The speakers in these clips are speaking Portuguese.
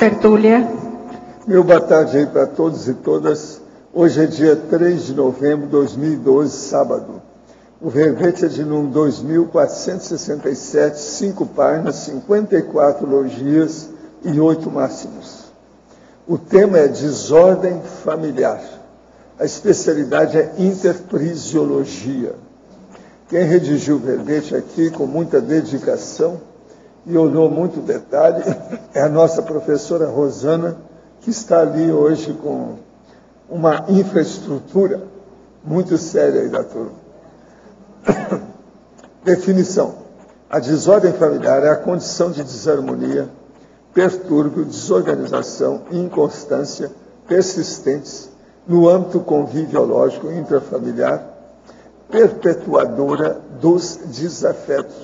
Tertúlia. Meu boa tarde aí para todos e todas. Hoje é dia 3 de novembro de 2012, sábado. O verbete é de número 2467, 5 páginas, 54 elogias e 8 máximos. O tema é desordem familiar. A especialidade é interprisiologia. Quem redigiu o verbete aqui com muita dedicação e olhou muito detalhe é a nossa professora Rosana, que está ali hoje com uma infraestrutura muito séria aí da turma. Definição. A desordem familiar é a condição de desarmonia, pertúrbio, desorganização e inconstância persistentes no âmbito conviviológico intrafamiliar, perpetuadora dos desafetos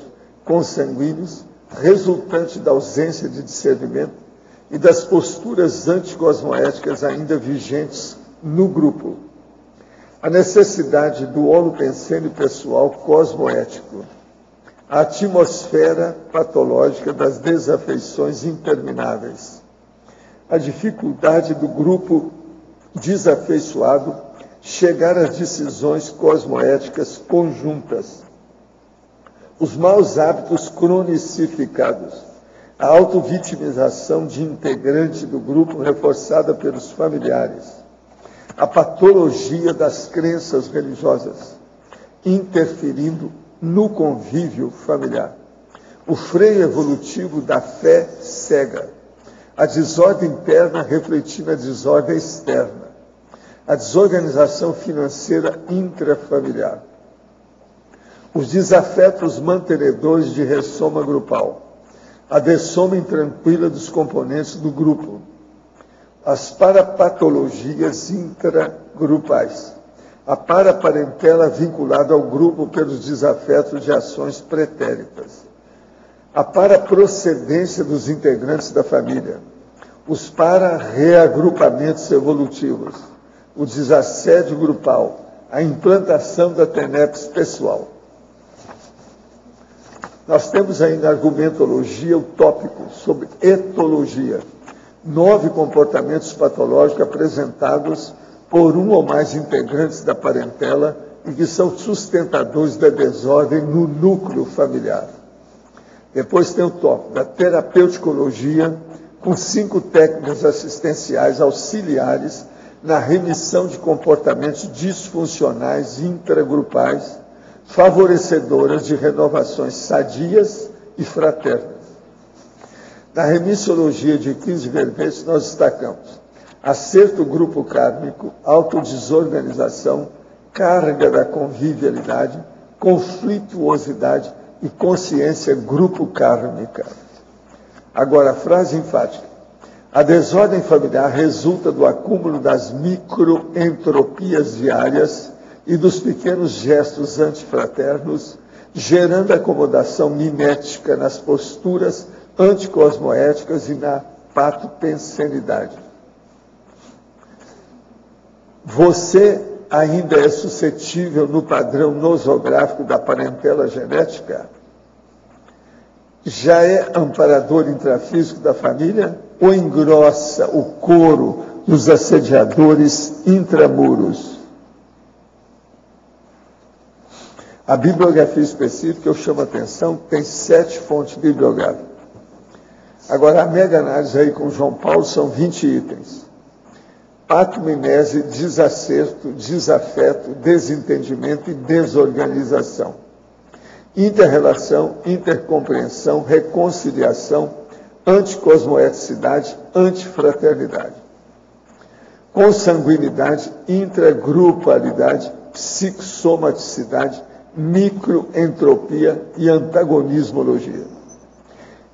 consanguíneos, resultante da ausência de discernimento e das posturas anticosmoéticas ainda vigentes no grupo. A necessidade do holopensênio pessoal cosmoético, a atmosfera patológica das desafeições intermináveis, a dificuldade do grupo desafeiçoado chegar às decisões cosmoéticas conjuntas, os maus hábitos cronicificados, a autovitimização de integrante do grupo reforçada pelos familiares, a patologia das crenças religiosas, interferindo no convívio familiar, o freio evolutivo da fé cega, a desordem interna refletindo a desordem externa, a desorganização financeira intrafamiliar, os desafetos mantenedores de ressoma grupal, a dessoma intranquila dos componentes do grupo, as parapatologias intragrupais, a paraparentela vinculada ao grupo pelos desafetos de ações pretéritas, a paraprocedência dos integrantes da família, os para-reagrupamentos evolutivos, o desassédio grupal, a implantação da TENEPS pessoal. Nós temos ainda argumentologia utópico sobre etologia, 9 comportamentos patológicos apresentados por um ou mais integrantes da parentela e que são sustentadores da desordem no núcleo familiar. Depois tem o tópico da terapeuticologia, com 5 técnicas assistenciais auxiliares na remissão de comportamentos disfuncionais intragrupais, favorecedoras de renovações sadias e fraternas. Na remissiologia de 15 verbetes, nós destacamos acerto grupo kármico, autodesorganização, carga da convivialidade, conflituosidade e consciência grupo kármica. Agora, a frase enfática. A desordem familiar resulta do acúmulo das microentropias diárias e dos pequenos gestos antifraternos, gerando acomodação mimética nas posturas anticosmoéticas e na patopensenidade. Você ainda é suscetível no padrão nosográfico da parentela genética? Já é amparador intrafísico da família ou engrossa o coro dos assediadores intramuros? A bibliografia específica, eu chamo a atenção, tem 7 fontes bibliográficas. Agora, a mega-análise aí com João Paulo são 20 itens. Patomimese, desacerto, desafeto, desentendimento e desorganização. Interrelação, intercompreensão, reconciliação, anticosmoeticidade, antifraternidade. Consanguinidade, intragrupalidade, psicossomaticidade, microentropia e antagonismologia.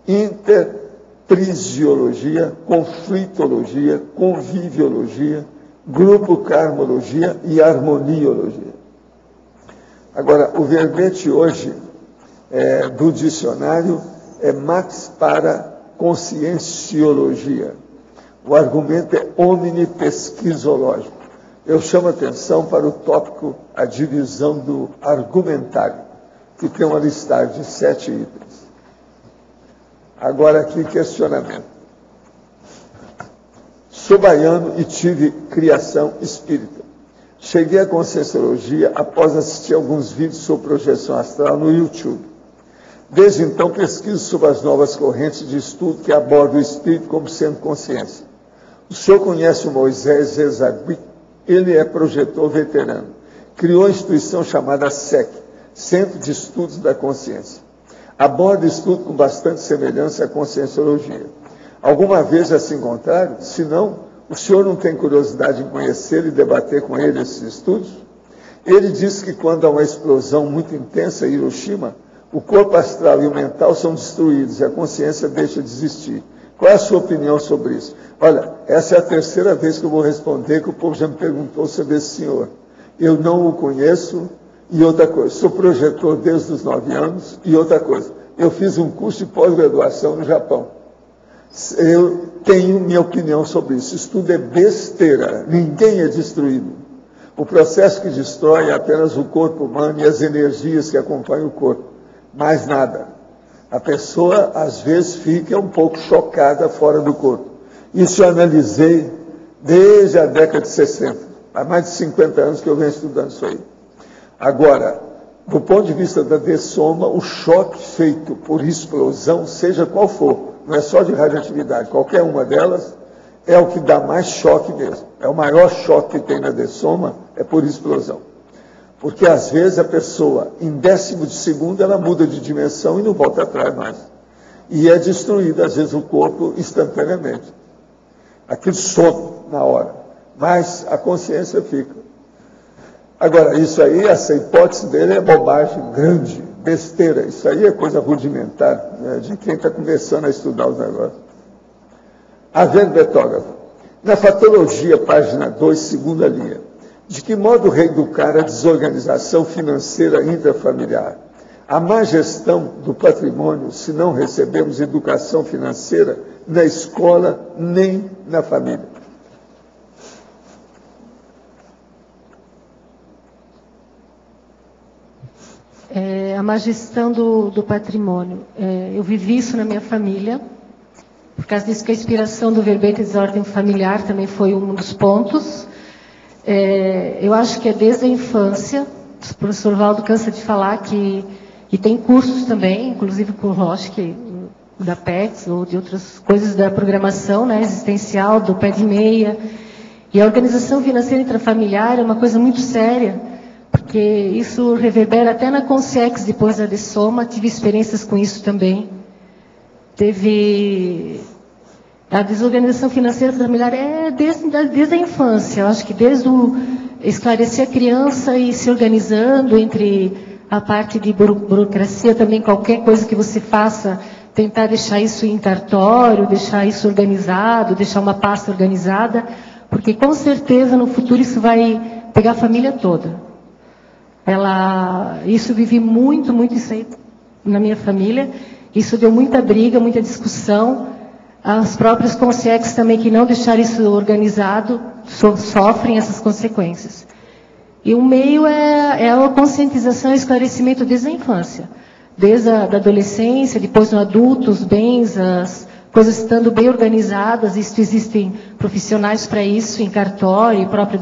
Interprisiologia, conflitologia, conviviologia, grupo karmologia e harmoniologia. Agora, o verbete hoje do dicionário é max para conscienciologia. O argumento é omnipesquisológico. Eu chamo a atenção para o tópico, a divisão do argumentário, que tem uma listagem de 7 itens. Agora aqui, questionamento. Sou baiano e tive criação espírita. Cheguei à Conscienciologia após assistir alguns vídeos sobre projeção astral no YouTube. Desde então, pesquiso sobre as novas correntes de estudo que abordam o espírito como sendo consciência. O senhor conhece o Moisés Zezagui? Ele é projetor veterano. Criou a instituição chamada SEC, Centro de Estudos da Consciência. Aborda o estudo com bastante semelhança à Conscienciologia. Alguma vez já se encontraram? Se não, o senhor não tem curiosidade em conhecer e debater com ele esses estudos? Ele disse que quando há uma explosão muito intensa em Hiroshima, o corpo astral e o mental são destruídos e a consciência deixa de existir. Qual é a sua opinião sobre isso? Olha, essa é a terceira vez que eu vou responder, que o povo já me perguntou sobre esse senhor. Eu não o conheço, e outra coisa, sou projetor desde os 9 anos, e outra coisa, eu fiz um curso de pós-graduação no Japão. Eu tenho minha opinião sobre isso. Isso tudo é besteira. Ninguém é destruído. O processo que destrói é apenas o corpo humano e as energias que acompanham o corpo. Mais nada. A pessoa, às vezes, fica um pouco chocada fora do corpo. Isso eu analisei desde a década de 60. Há mais de 50 anos que eu venho estudando isso aí. Agora, do ponto de vista da dessoma, o choque feito por explosão, seja qual for, não é só de radioatividade, qualquer uma delas, é o que dá mais choque mesmo. É o maior choque que tem na dessoma, é por explosão. Porque às vezes a pessoa, em 10º de segundo, ela muda de dimensão e não volta atrás mais. E é destruído, às vezes, o corpo instantaneamente. Aquilo some na hora, mas a consciência fica. Agora, isso aí, essa hipótese dele é bobagem grande, besteira. Isso aí é coisa rudimentar, né, de quem está começando a estudar os negócios. Havendo Betógrafo. Na Fatologia, página 2, segunda linha. De que modo reeducar a desorganização financeira intrafamiliar? A má gestão do patrimônio, se não recebemos educação financeira na escola nem na família. A má gestão do patrimônio. Eu vivi isso na minha família. Por causa disso que a inspiração do verbete de desordem familiar também foi um dos pontos. Eu acho que é desde a infância. O professor Valdo cansa de falar que tem cursos também, inclusive com o Roche, da PEX, ou de outras coisas da programação, né, existencial, do pé de meia. E a organização financeira intrafamiliar é uma coisa muito séria, porque isso reverbera até na Consciex, depois da dessoma. Tive experiências com isso também. Teve a desorganização financeira familiar desde a infância. Eu acho que desde o esclarecer a criança e se organizando entre a parte de burocracia também, qualquer coisa que você faça, tentar deixar isso em cartório, deixar isso organizado, deixar uma pasta organizada, porque com certeza no futuro isso vai pegar a família toda. Isso vivi muito isso aí na minha família. Isso deu muita briga, muita discussão. As próprias Consciex também, que não deixaram isso organizado, sofrem essas consequências. E o meio é a conscientização e esclarecimento desde a infância. Desde a da adolescência, depois no adulto, os bens, as coisas estando bem organizadas. Existem profissionais para isso, em cartório, e própria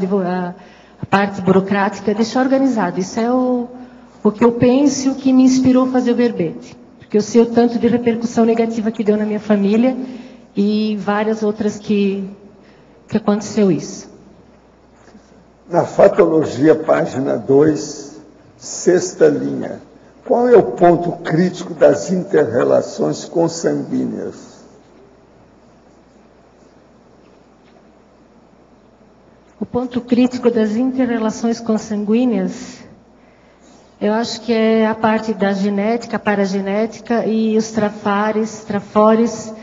a parte burocrática, deixar organizado. Isso é o que eu penso, o que me inspirou a fazer o verbete. Porque eu sei o tanto de repercussão negativa que deu na minha família e várias outras que aconteceu isso. Na Fatologia, página 2, sexta linha. Qual é o ponto crítico das inter-relações consanguíneas? O ponto crítico das inter-relações consanguíneas, eu acho que é a parte da genética, paragenética e os trafores,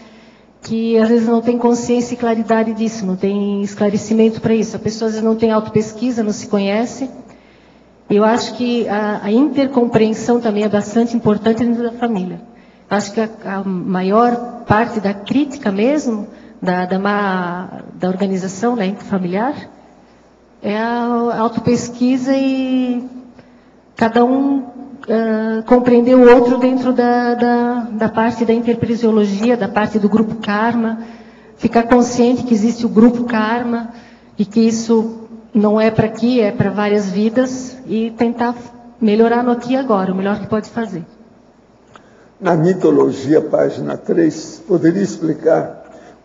que às vezes não tem consciência e claridade disso, não tem esclarecimento para isso. A pessoa às vezes não tem autopesquisa, não se conhece. Eu acho que a intercompreensão também é bastante importante dentro da família. Eu acho que a maior parte da crítica mesmo, da organização, né, familiar, é a autopesquisa e cada um compreender o outro dentro da parte da interpresiologia, da parte do grupo karma, ficar consciente que existe o grupo karma e que isso não é para aqui, é para várias vidas, e tentar melhorar no aqui e agora, o melhor que pode fazer. Na mitologia, página 3, poderia explicar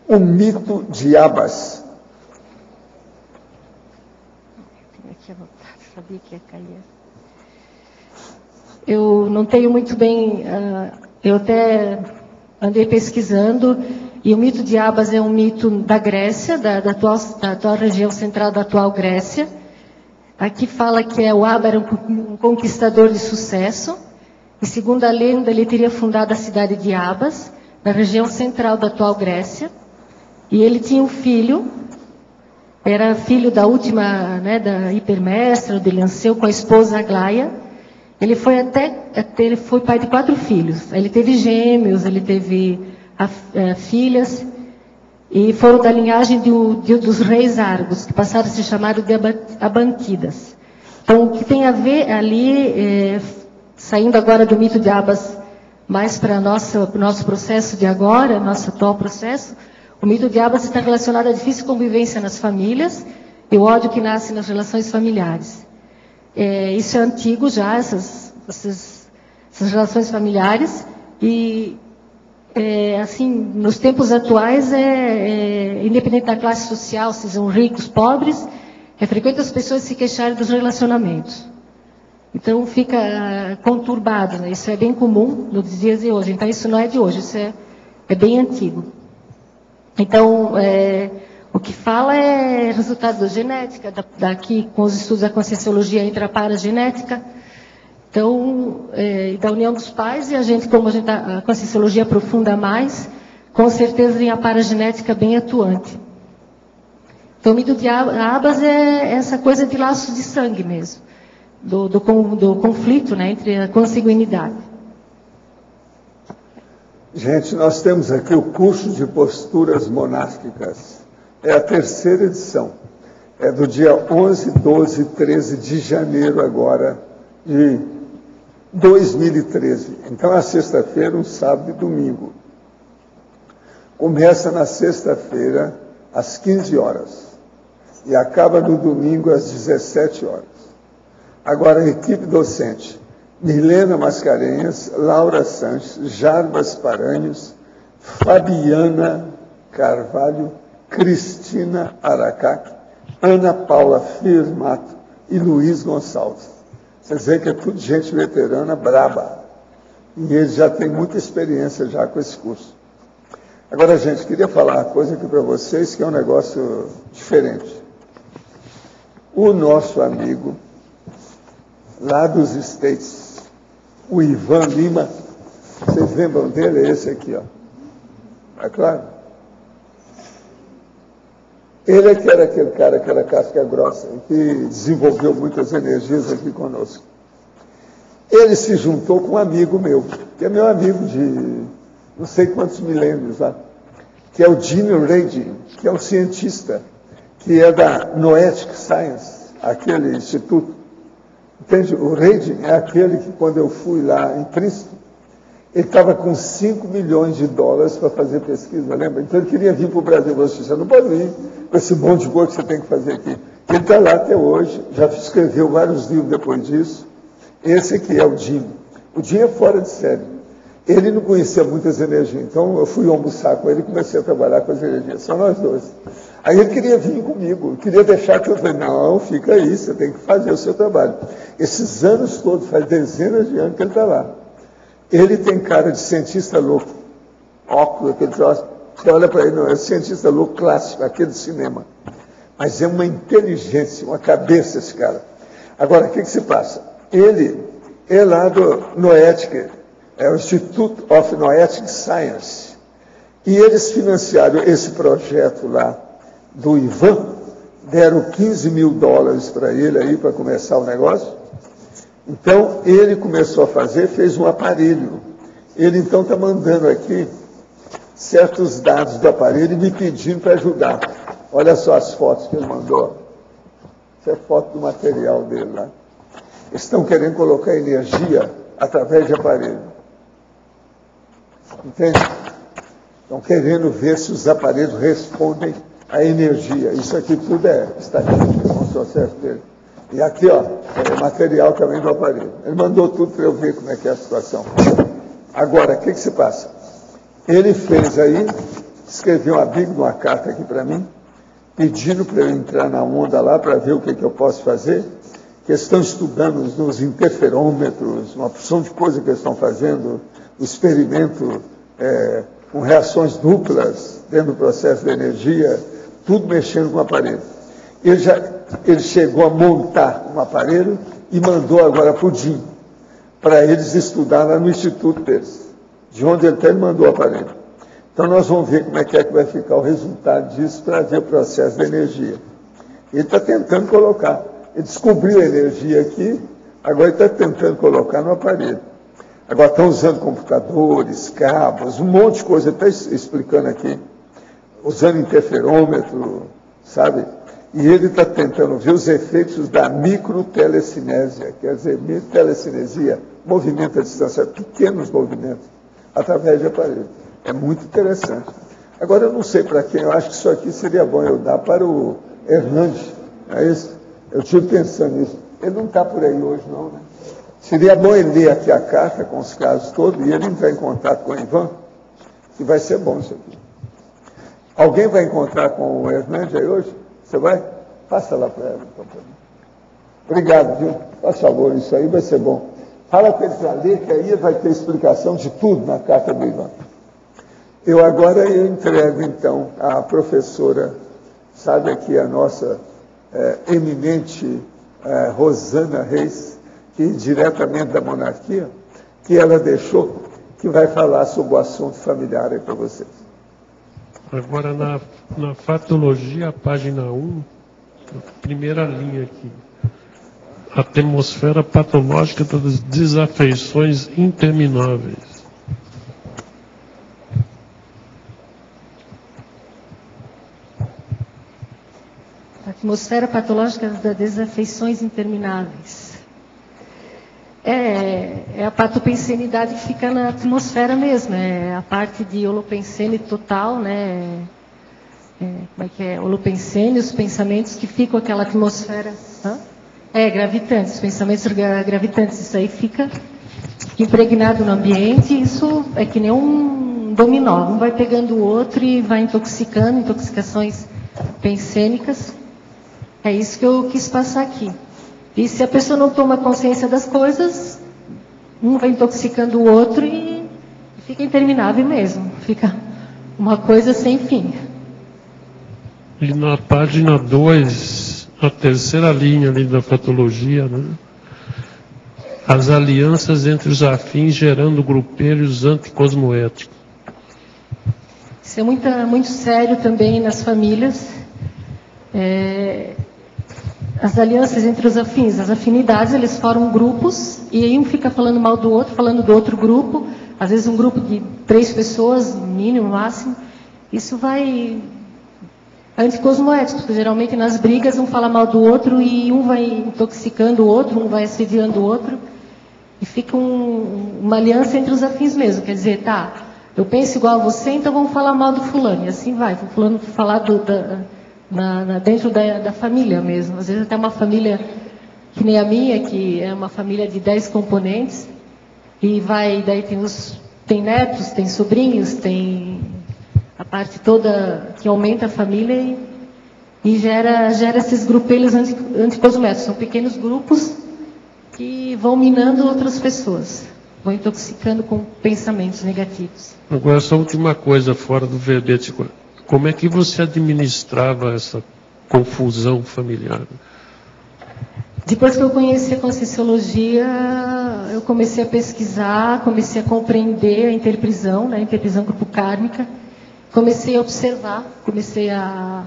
o mito de Abas. Aqui anotado, sabia que ia cair. Eu não tenho muito bem, eu até andei pesquisando, e o mito de Abas é um mito da Grécia, da atual região central da atual Grécia. Aqui fala que o Aba era um conquistador de sucesso, e segundo a lenda ele teria fundado a cidade de Abas, na região central da atual Grécia, e ele tinha um filho, era filho da última, da hipermestra, de Lanceu, com a esposa Aglaia. Ele foi pai de 4 filhos. Ele teve gêmeos, ele teve filhas, e foram da linhagem dos reis Argos, que passaram a se chamar de Abanquidas. Então, o que tem a ver ali, saindo agora do mito de Abas, mais para o nosso processo de agora, nosso atual processo, o mito de Abas está relacionado à difícil convivência nas famílias e o ódio que nasce nas relações familiares. Isso é antigo já, essas relações familiares, e assim, nos tempos atuais, independente da classe social, sejam ricos, pobres, é frequente as pessoas se queixarem dos relacionamentos. Então fica conturbado, né? Isso é bem comum nos dias de hoje. Então isso não é de hoje, isso é bem antigo. Então, o que fala é resultado da genética, daqui com os estudos da Conscienciologia entra a paragenética, então, da união dos pais, e como a Conscienciologia aprofunda mais, com certeza tem a paragenética bem atuante. Então, o mito de Abas é essa coisa de laços de sangue mesmo, do conflito, né, entre a consanguinidade. Gente, nós temos aqui o curso de posturas monásticas. É a 3ª edição. É do dia 11, 12 e 13 de janeiro agora, de 2013. Então, a sexta-feira, um sábado e domingo. Começa na sexta-feira, às 15 horas. E acaba no domingo, às 17 horas. Agora, a equipe docente: Milena Mascarenhas, Laura Sanches, Jarbas Paranhos, Fabiana Carvalho, Cristina Aracac, Ana Paula Firmato e Luiz Gonçalves. Vocês veem que é tudo gente veterana, braba. E eles já têm muita experiência já com esse curso. Agora, gente, queria falar uma coisa aqui para vocês, que é um negócio diferente. O nosso amigo, lá dos States, o Ivan Lima, vocês lembram dele? É esse aqui, ó. É claro? Ele é que era aquele cara, aquela casca grossa, que desenvolveu muitas energias aqui conosco. Ele se juntou com um amigo meu, que é meu amigo de não sei quantos milênios lá, que é o Gene Redding, que é um cientista, que é da Noetic Science, aquele instituto. Entende? O Redding é aquele que, quando eu fui lá em Princeton, ele estava com $5 milhões para fazer pesquisa, lembra? Então ele queria vir para o Brasil. Eu disse: você não pode vir com esse monte de coisa que você tem que fazer aqui. Ele está lá até hoje, já escreveu vários livros depois disso. Esse aqui é o Jim. O Jim é fora de série. Ele não conhecia muitas energias, então eu fui almoçar com ele e comecei a trabalhar com as energias. Só nós dois. Aí ele queria vir comigo, queria deixar que eu falei: não, fica aí, você tem que fazer o seu trabalho. Esses anos todos, faz dezenas de anos que ele está lá. Ele tem cara de cientista louco, óculos, aquele troço. Você olha para ele, não, é cientista louco clássico, aquele de cinema. Mas é uma inteligência, uma cabeça esse cara. Agora, o que se passa? Ele é lá do Noetic, é o Institute of Noetic Science. E eles financiaram esse projeto lá do Ivan, deram $15 mil para ele aí, para começar o negócio. Então, ele começou a fazer, fez um aparelho. Ele, então, está mandando aqui certos dados do aparelho e me pedindo para ajudar. Olha só as fotos que ele mandou. Essa é foto do material dele lá. Eles estão querendo colocar energia através de aparelho. Entende? Estão querendo ver se os aparelhos respondem à energia. Isso aqui tudo é estatística, com o processo dele. E aqui, ó, é material também do aparelho. Ele mandou tudo para eu ver como é que é a situação. Agora, o que se passa? Ele fez aí, escreveu uma carta aqui para mim, pedindo para eu entrar na onda lá para ver o que eu posso fazer, que eles estão estudando nos interferômetros, uma porção de coisa que eles estão fazendo, o experimento com reações duplas dentro do processo de energia, tudo mexendo com o aparelho. Ele chegou a montar um aparelho e mandou agora para o DIN, para eles estudar lá no instituto deles, de onde ele mandou o aparelho. Então nós vamos ver como é que vai ficar o resultado disso para ver o processo de energia. Ele está tentando colocar. Ele descobriu a energia aqui, agora ele está tentando colocar no aparelho. Agora estão usando computadores, cabos, um monte de coisa, ele está explicando aqui, usando interferômetro, sabe? E ele está tentando ver os efeitos da microtelecinésia, quer dizer, telecinesia, movimento à distância, pequenos movimentos, através de aparelho. É muito interessante. Agora, eu não sei para quem, eu acho que isso aqui seria bom eu dar para o Hernandes, não é isso? Eu estive pensando nisso. Ele não está por aí hoje, não, né? Seria bom ele ler aqui a carta com os casos todos e ele entrar em contato com o Ivan, que vai ser bom isso aqui. Alguém vai encontrar com o Hernandes aí hoje? Você vai? Passa lá para ela. Então, para mim. Obrigado, viu? Faz favor, isso aí vai ser bom. Fala com ele para ler, que aí vai ter explicação de tudo na carta do Ivan. Eu entrego, então, à professora, sabe aqui a nossa eminente Rosana Reis, que diretamente da monarquia, que ela deixou, que vai falar sobre o assunto familiar aí para vocês. Agora, na fatologia, página 1, primeira linha aqui. A atmosfera patológica das desafeições intermináveis. A atmosfera patológica das desafeições intermináveis. É a patopensenidade que fica na atmosfera mesmo, é a parte de holopensene total, né? Como é que é? Holopensene, os pensamentos que ficam aquela atmosfera. Gravitantes, os pensamentos gravitantes, isso aí fica impregnado no ambiente, isso é que nem um dominó, um vai pegando o outro e vai intoxicando, intoxicações pensênicas. É isso que eu quis passar aqui. E se a pessoa não toma consciência das coisas, um vai intoxicando o outro e fica interminável mesmo. Fica uma coisa sem fim. E na página 2, a terceira linha ali da patologia, né? As alianças entre os afins gerando grupelhos anticosmoéticos. Isso é muito sério também nas famílias. As alianças entre os afins, as afinidades, eles formam grupos, e aí um fica falando mal do outro, falando do outro grupo, às vezes um grupo de 3 pessoas, mínimo, máximo. Isso vai anticosmoético, porque geralmente nas brigas um fala mal do outro e um vai intoxicando o outro, um vai assediando o outro, e fica uma aliança entre os afins mesmo, quer dizer, tá, eu penso igual a você, então vamos falar mal do fulano, e assim vai, o fulano falar dentro da família mesmo. Às vezes até uma família que nem a minha, que é uma família de 10 componentes, e daí tem netos, tem sobrinhos, tem a parte toda que aumenta a família e gera esses grupelhos anticosméticos. São pequenos grupos que vão minando outras pessoas, vão intoxicando com pensamentos negativos. Agora, essa última coisa fora do verbete. Como é que você administrava essa confusão familiar? Depois que eu conheci a Conscienciologia, eu comecei a pesquisar, comecei a compreender a interprisão, né, a interprisão grupo kármica, comecei a observar, comecei a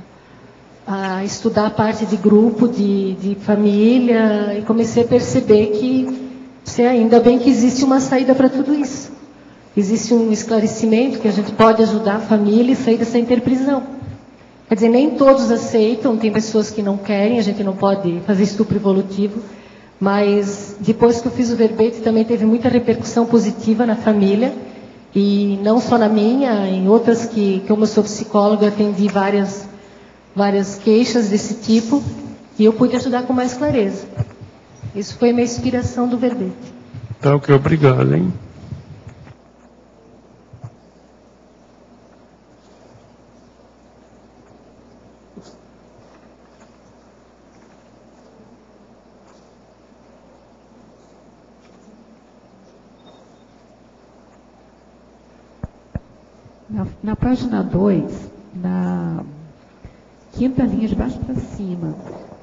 estudar a parte de grupo, de família, e comecei a perceber que ainda bem que existe uma saída para tudo isso. Existe um esclarecimento que a gente pode ajudar a família e sair dessa interprisão. Quer dizer, nem todos aceitam, tem pessoas que não querem, a gente não pode fazer estupro evolutivo, mas depois que eu fiz o verbete também teve muita repercussão positiva na família, E não só na minha, em outras que como eu sou psicóloga, atendi várias queixas desse tipo, e eu pude ajudar com mais clareza. Isso foi a minha inspiração do verbete. Tá, ok, obrigado, hein? Na página 2, na quinta linha de baixo para cima,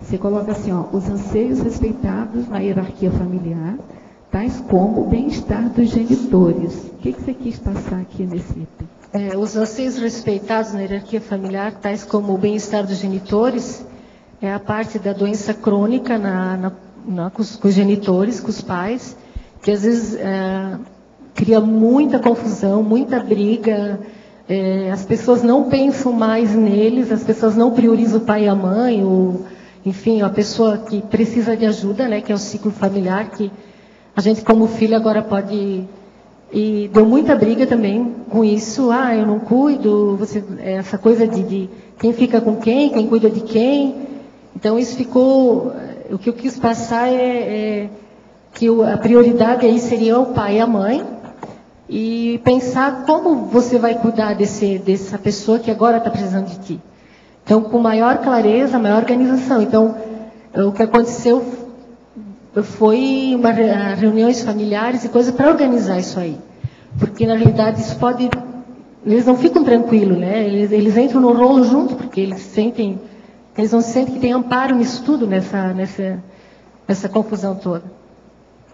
você coloca assim, ó, os anseios respeitados na hierarquia familiar, tais como o bem-estar dos genitores. O que você quis passar aqui nesse item? Os anseios respeitados na hierarquia familiar, tais como o bem-estar dos genitores, é a parte da doença crônica com os genitores, com os pais, que às vezes cria muita confusão, muita briga. As pessoas não pensam mais neles, as pessoas não priorizam o pai e a mãe, enfim, a pessoa que precisa de ajuda, né, que é o ciclo familiar, que a gente como filho agora pode... E deu muita briga também com isso. Eu não cuido, essa coisa de quem fica com quem cuida de quem. Então isso ficou... O que eu quis passar que a prioridade aí seria o pai e a mãe, e pensar como você vai cuidar dessa pessoa que agora está precisando de ti. Então, com maior clareza, maior organização. Então, o que aconteceu foi reuniões familiares e coisas para organizar isso aí. Porque, na realidade, isso pode... Eles não ficam tranquilos, né? Eles entram no rolo junto, porque eles não sentem que tem amparo nisso tudo, nessa confusão toda.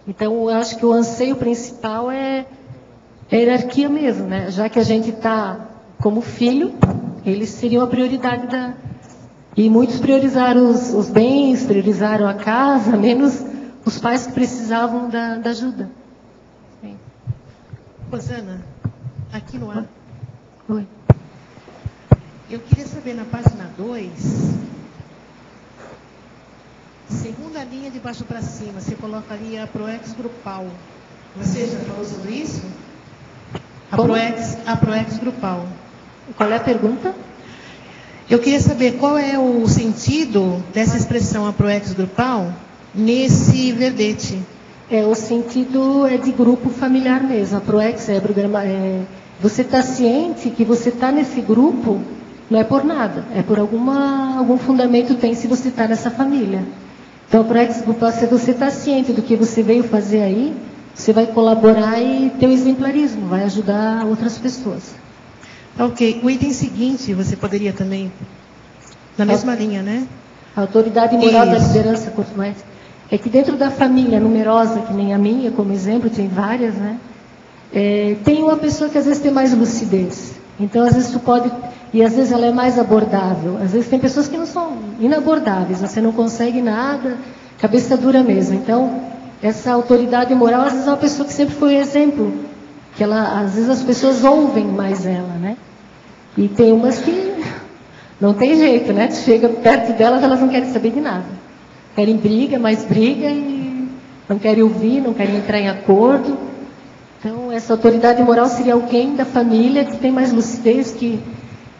Então, eu acho que o anseio principal é a hierarquia mesmo, né? Já que a gente está como filho, eles seriam a prioridade E muitos priorizaram os bens, priorizaram a casa, menos os pais que precisavam da ajuda. Sim. Rosana, aqui no ar. Oi. Eu queria saber, na página 2, segunda linha de baixo para cima, você colocaria a Proex grupal. Você já falou sobre isso? A Proex grupal. Qual é a pergunta? Eu queria saber qual é o sentido dessa expressão, a Proex grupal, nesse verbete. O sentido é de grupo familiar mesmo. A Proex você está ciente que você está nesse grupo, não é por nada, é por algum fundamento tem se você está nessa família. Então, a Proex grupal, se você está ciente do que você veio fazer aí, você vai colaborar e ter o exemplarismo, vai ajudar outras pessoas. Ok. O item seguinte, você poderia também, na mesma linha, né? A autoridade moral da liderança corporativa. É que dentro da família numerosa, que nem a minha, como exemplo, tem várias, né? Tem uma pessoa que às vezes tem mais lucidez. Então, às vezes tu pode... E às vezes ela é mais abordável. Às vezes tem pessoas que não são inabordáveis. Você não consegue nada, cabeça dura mesmo. Então, essa autoridade moral, às vezes é uma pessoa que sempre foi exemplo. Que às vezes as pessoas ouvem mais ela, né? E tem umas que não tem jeito, né? Tu chega perto delas, elas não querem saber de nada. Querem briga, mais briga e não querem ouvir, não querem entrar em acordo. Então, essa autoridade moral seria alguém da família que tem mais lucidez, que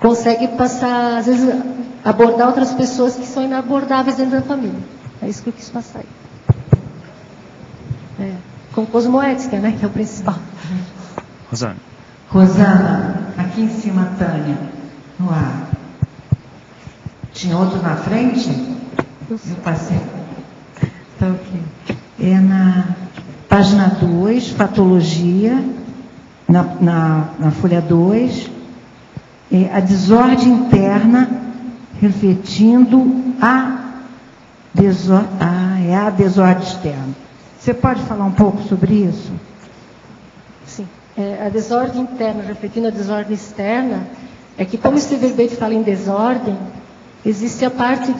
consegue passar, às vezes, abordar outras pessoas que são inabordáveis dentro da família. É isso que eu quis passar aí. Com cosmoética, né? Que é o principal. Rosana, aqui em cima, Tânia, no ar. Tinha outro na frente? Eu passei. Tá ok. É na página 2, patologia, na folha 2, a desordem interna refletindo a desordem externa. Você pode falar um pouco sobre isso? Sim. A desordem interna refletindo a desordem externa é que, como esse verbete fala em desordem, existe a parte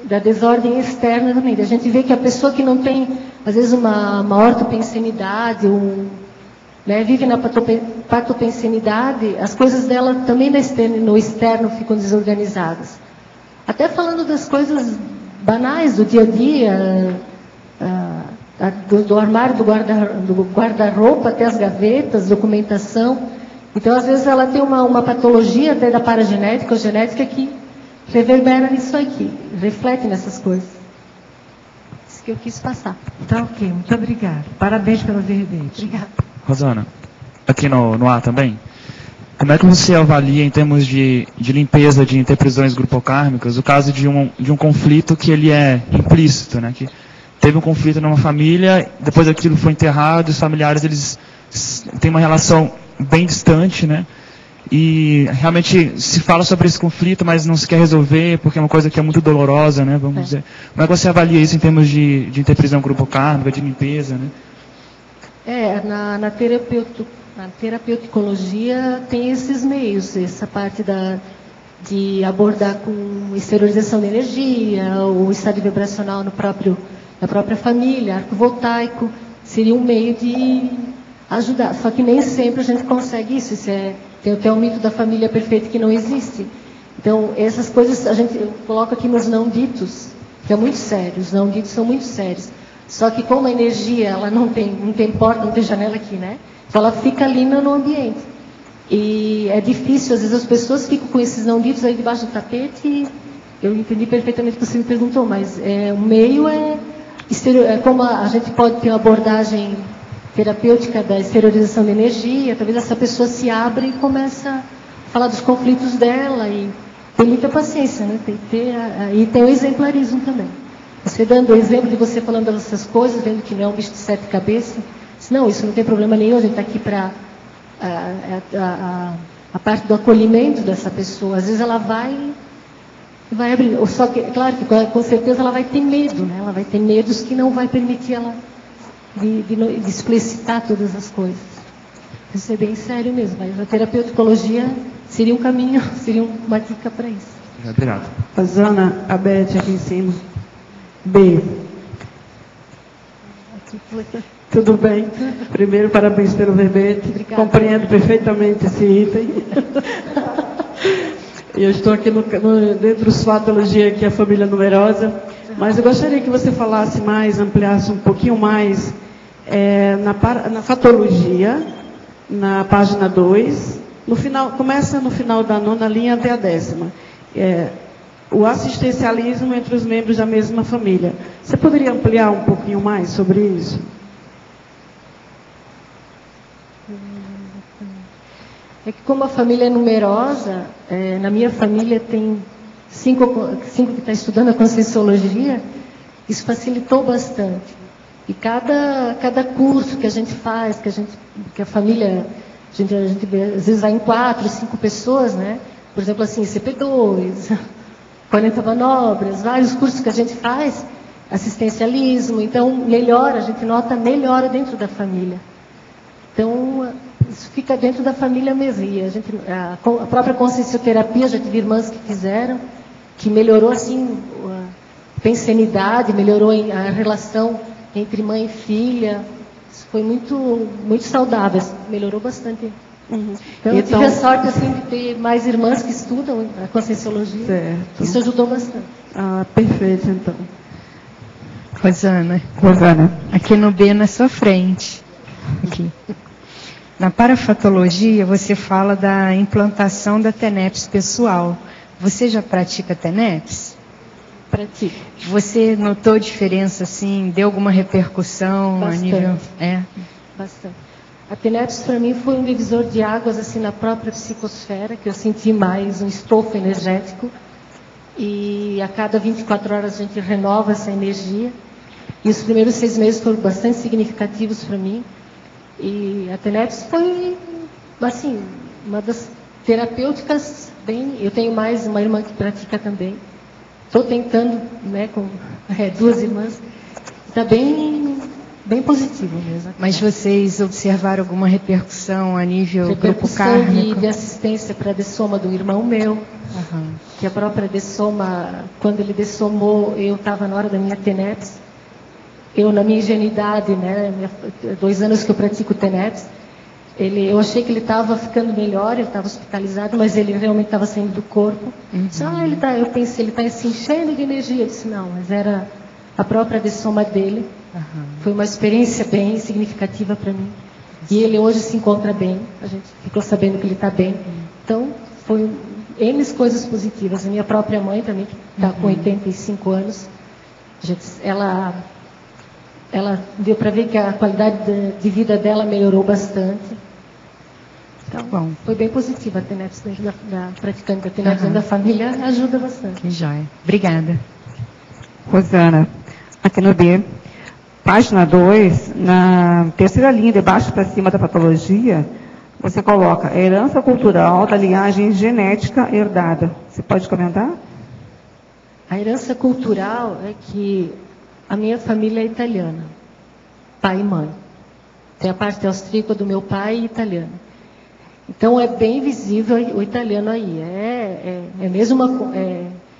da desordem externa também. A gente vê que a pessoa que não tem, às vezes, uma ortopensenidade, vive na patopensenidade, as coisas dela também no externo ficam desorganizadas. Até falando das coisas banais do dia a dia, do armário, do guarda-roupa até as gavetas, documentação. Então, às vezes, ela tem uma patologia até da paragenética ou genética que reverbera nisso aqui, reflete nessas coisas. Isso que eu quis passar. Tá ok, muito obrigada. Parabéns pelo verbete. Obrigada. Rosana, aqui no ar também, como é que você avalia em termos de limpeza de interprisões grupocármicas o caso de um conflito que ele é implícito, né? Que teve um conflito numa família, depois aquilo foi enterrado, os familiares eles têm uma relação bem distante, né? E realmente se fala sobre esse conflito, mas não se quer resolver porque é uma coisa que é muito dolorosa, né? Vamos dizer. Como é que você avalia isso em termos de interprisão grupocármica, de limpeza, né? Na terapeuticologia tem esses meios, essa parte de abordar com exteriorização de energia, o estado vibracional na própria família, arco voltaico, seria um meio de ajudar. Só que nem sempre a gente consegue isso. Tem até o mito da família perfeita que não existe. Então, essas coisas eu coloco aqui nos não ditos, que é muito sério. Os não ditos são muito sérios. Só que como a energia, ela não tem porta, não tem janela aqui, né? Então ela fica ali no ambiente. E é difícil, às vezes as pessoas ficam com esses não ditos aí debaixo do tapete. E eu entendi perfeitamente o que você me perguntou, mas o meio é como a gente pode ter uma abordagem terapêutica da exteriorização de energia, talvez essa pessoa se abre e começa a falar dos conflitos dela e tem muita paciência, né? E tem o exemplarismo também. Você dando o exemplo de você falando dessas coisas, vendo que não é um bicho de 7 cabeças, não, isso não tem problema nenhum, a gente está aqui para a parte do acolhimento dessa pessoa. Às vezes ela vai abrir, só que, claro que com certeza ela vai ter medo, né? Ela vai ter medos que não vai permitir ela de explicitar todas as coisas. Isso é bem sério mesmo, mas a terapeuticologia seria um caminho, seria uma dica para isso. Obrigado. Rosana, a Beth aqui em cima. B. Tudo bem? Primeiro, parabéns pelo verbete. Obrigada. Compreendo perfeitamente esse item. Eu estou aqui dentro do Swatologia, que é a família numerosa, mas eu gostaria que você falasse mais, ampliasse um pouquinho mais na fatologia, na página 2, começa no final da 9ª linha até a 10ª. O assistencialismo entre os membros da mesma família. Você poderia ampliar um pouquinho mais sobre isso? É que como a família é numerosa, na minha família tem 5 que estão estudando a Conscienciologia, isso facilitou bastante. E cada curso que a gente faz, que a família, a gente às vezes vai em 4, 5 pessoas, né? Por exemplo, assim, CP2, 40 manobras, vários cursos que a gente faz, assistencialismo, então a gente nota melhora dentro da família. Então, isso fica dentro da família mesmo. E a própria consciencioterapia, já tive irmãs que fizeram, que melhorou assim a pensenidade, melhorou a relação entre mãe e filha. Isso foi muito, muito saudável, melhorou bastante. Uhum. Então, eu tive a sorte assim, de ter mais irmãs que estudam a Conscienciologia. Certo. Isso ajudou bastante. Perfeito, então. Rosana, aqui no B na sua frente. Aqui. Na parafatologia, você fala da implantação da TENEPS pessoal. Você já pratica TENEPS? Pratico. Você notou diferença, assim? Deu alguma repercussão Bastante. a nível... Bastante. A TENEPS, para mim, foi um divisor de águas assim, na própria psicosfera, que eu senti mais um estofo energético. E a cada 24 horas a gente renova essa energia. E os primeiros 6 meses foram bastante significativos para mim. E a TENEPS foi, assim, uma das terapêuticas bem... Eu tenho mais uma irmã que pratica também. Estou tentando, né, com 2 irmãs. Está bem positivo mesmo. Mas vocês observaram alguma repercussão a nível grupo Repercussão kármico? de assistência para a dessoma do irmão meu. Uhum. Que a própria dessoma, quando ele dessomou, eu estava na hora da minha TENEPS. Eu, na minha ingenuidade, né, 2 anos que eu pratico TENEPS, eu achei que ele estava ficando melhor, ele estava hospitalizado, mas ele realmente estava saindo do corpo. Uhum. Eu pensei, ele está se enchendo de energia. Eu disse, não, mas era a própria dessoma dele, Foi uma experiência bem significativa para mim. E ele hoje se encontra bem, a gente ficou sabendo que ele está bem. Então, foi N coisas positivas. A minha própria mãe também, que está com 85 anos, ela deu para ver que a qualidade de vida dela melhorou bastante. Então, foi bem positiva a TENEPS dentro da praticante da TENEPS dentro da família, ajuda bastante. Que joia. Obrigada. Rosana, aqui no B, página 2, na terceira linha, de baixo para cima da patologia, você coloca a herança cultural da linhagem genética herdada. Você pode comentar? A herança cultural é que a minha família é italiana, pai e mãe. Tem a parte austríaca do meu pai e italiana. Então é bem visível o italiano aí. É mesmo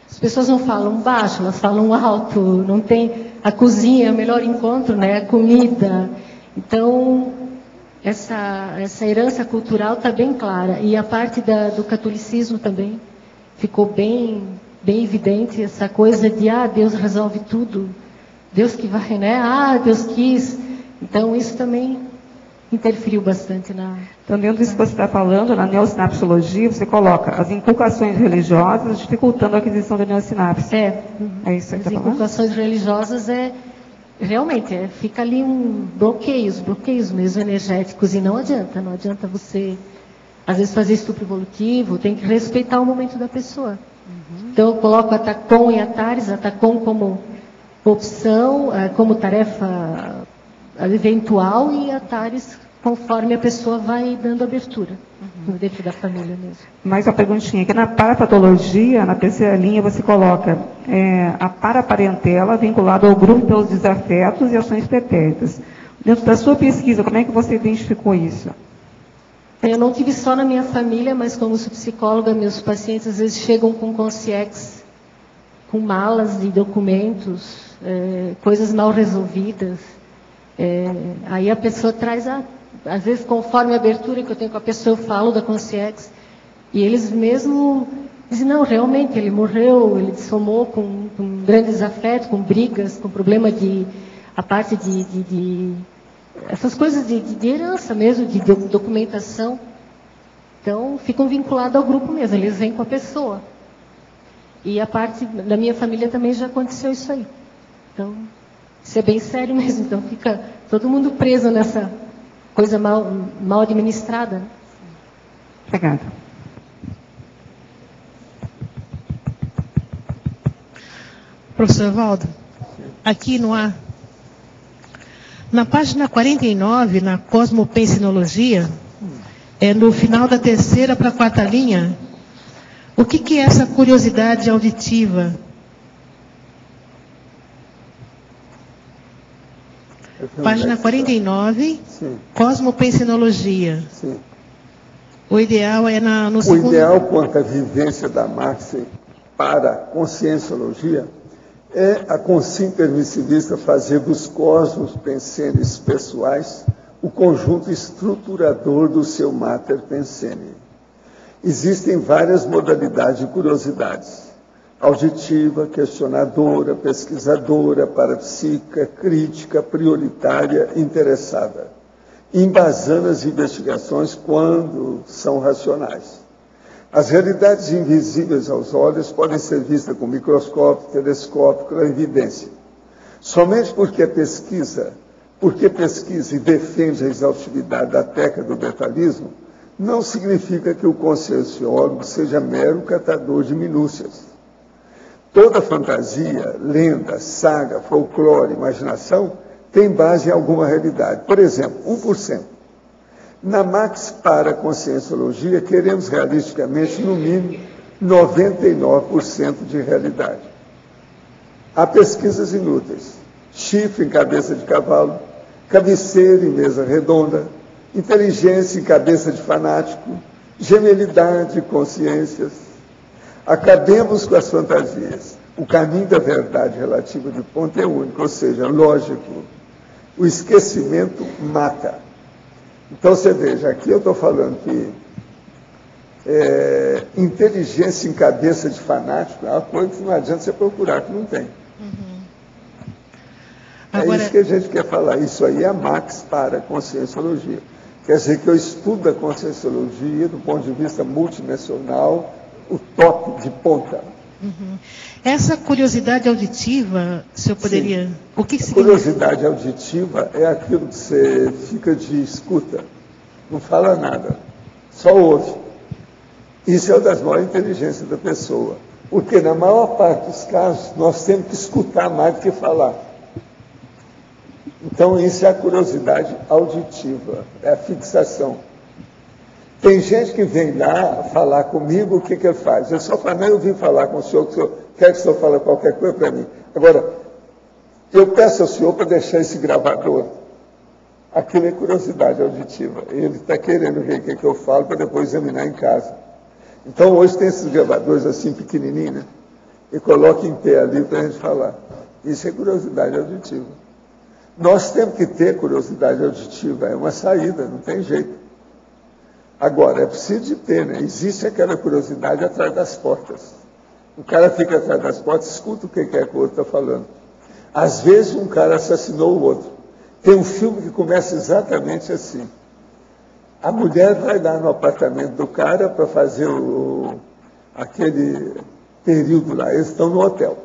as pessoas não falam baixo, elas falam alto. Não tem a cozinha, é o melhor encontro, né? A comida. Então essa herança cultural está bem clara. E a parte do catolicismo também ficou bem evidente, essa coisa de Deus resolve tudo, Deus que vai, né? Deus quis. Então isso também interferiu bastante na... Então, dentro disso que você está falando, na neossinapsologia, você coloca as inculcações religiosas dificultando a aquisição da neossinapse. É isso que as está falando? inculcações religiosas realmente, fica ali bloqueios mesmo energéticos, e não adianta você, às vezes, fazer estupro evolutivo, tem que respeitar o momento da pessoa. Então, eu coloco a TACOM e a TARES, a TACOM como opção, como tarefa eventual, e a TARES conforme a pessoa vai dando abertura dentro da família mesmo. Mais uma perguntinha, que na parapatologia, na terceira linha, você coloca a paraparentela vinculada ao grupo pelos desafetos e ações pretéritas. Dentro da sua pesquisa, como é que você identificou isso? Eu não tive só na minha família, mas como sou psicóloga, meus pacientes às vezes chegam com consciex, com malas de documentos, coisas mal resolvidas. Aí a pessoa traz, às vezes conforme a abertura que eu tenho com a pessoa, eu falo da consciex, e eles mesmo dizem, não, realmente, ele morreu, ele dissomou com grandes afetos, com brigas, com problema a parte de essas coisas de herança mesmo, de documentação. Então, ficam vinculados ao grupo mesmo, eles vêm com a pessoa. E a parte da minha família também já aconteceu isso aí. Então, isso é bem sério mesmo, então fica todo mundo preso nessa coisa mal administrada. Obrigada. Professor Valdo, aqui na página 49, na Cosmopensinologia, no final da terceira para a quarta linha, o que é essa curiosidade auditiva? Página 49, sim. Cosmopensinologia. Sim. O ideal é no segundo... O ideal quanto à vivência da Marx para a conscienciologia é a consciência permissivista fazer dos cosmos pensênios pessoais o conjunto estruturador do seu mater pensene. Existem várias modalidades de curiosidades. Auditiva, questionadora, pesquisadora, parapsíquica, crítica, prioritária, interessada, embasando as investigações quando são racionais. As realidades invisíveis aos olhos podem ser vistas com microscópio, telescópio, clarividência. Somente porque pesquisa e defende a exaustividade da técnica do detalhismo, não significa que o conscienciólogo seja mero catador de minúcias. Toda fantasia, lenda, saga, folclore, imaginação tem base em alguma realidade. Por exemplo, 1%. Na Max para a Conscienciologia, queremos realisticamente, no mínimo, 99% de realidade. Há pesquisas inúteis. Chifre em cabeça de cavalo, cabeceira em mesa redonda, inteligência em cabeça de fanático, gemelidade, consciências. Acabemos com as fantasias. O caminho da verdade relativa de ponto é único, ou seja, lógico. O esquecimento mata. Então, você veja, aqui eu estou falando que inteligência em cabeça de fanático é uma coisa que não adianta você procurar, que não tem. Agora... É isso que a gente quer falar. Isso aí é a Max para a Conscienciologia. Quer dizer que eu estudo a Conscienciologia do ponto de vista multinacional, o top de ponta. Uhum. Essa curiosidade auditiva, se eu poderia... Sim. O que a significa? Curiosidade auditiva é aquilo que você fica de escuta, não fala nada, só ouve. Isso é uma das maiores inteligências da pessoa. Porque na maior parte dos casos, nós temos que escutar mais do que falar. Então, isso é a curiosidade auditiva, é a fixação. Tem gente que vem lá falar comigo, o que ele faz? Eu só falo, não, eu vim falar com o senhor quer que o senhor fale qualquer coisa para mim. Agora, eu peço ao senhor para deixar esse gravador. Aquilo é curiosidade auditiva. Ele está querendo ver o que eu falo para depois examinar em casa. Então, hoje tem esses gravadores assim, pequenininhos, né? E coloca em pé ali para a gente falar. Isso é curiosidade auditiva. Nós temos que ter curiosidade auditiva, é uma saída, não tem jeito. Agora, é preciso de ter, né? Existe aquela curiosidade atrás das portas. O cara fica atrás das portas, escuta o que é que o outro está falando. Às vezes, um cara assassinou o outro. Tem um filme que começa exatamente assim. A mulher vai lá no apartamento do cara para fazer aquele período lá. Eles estão no hotel.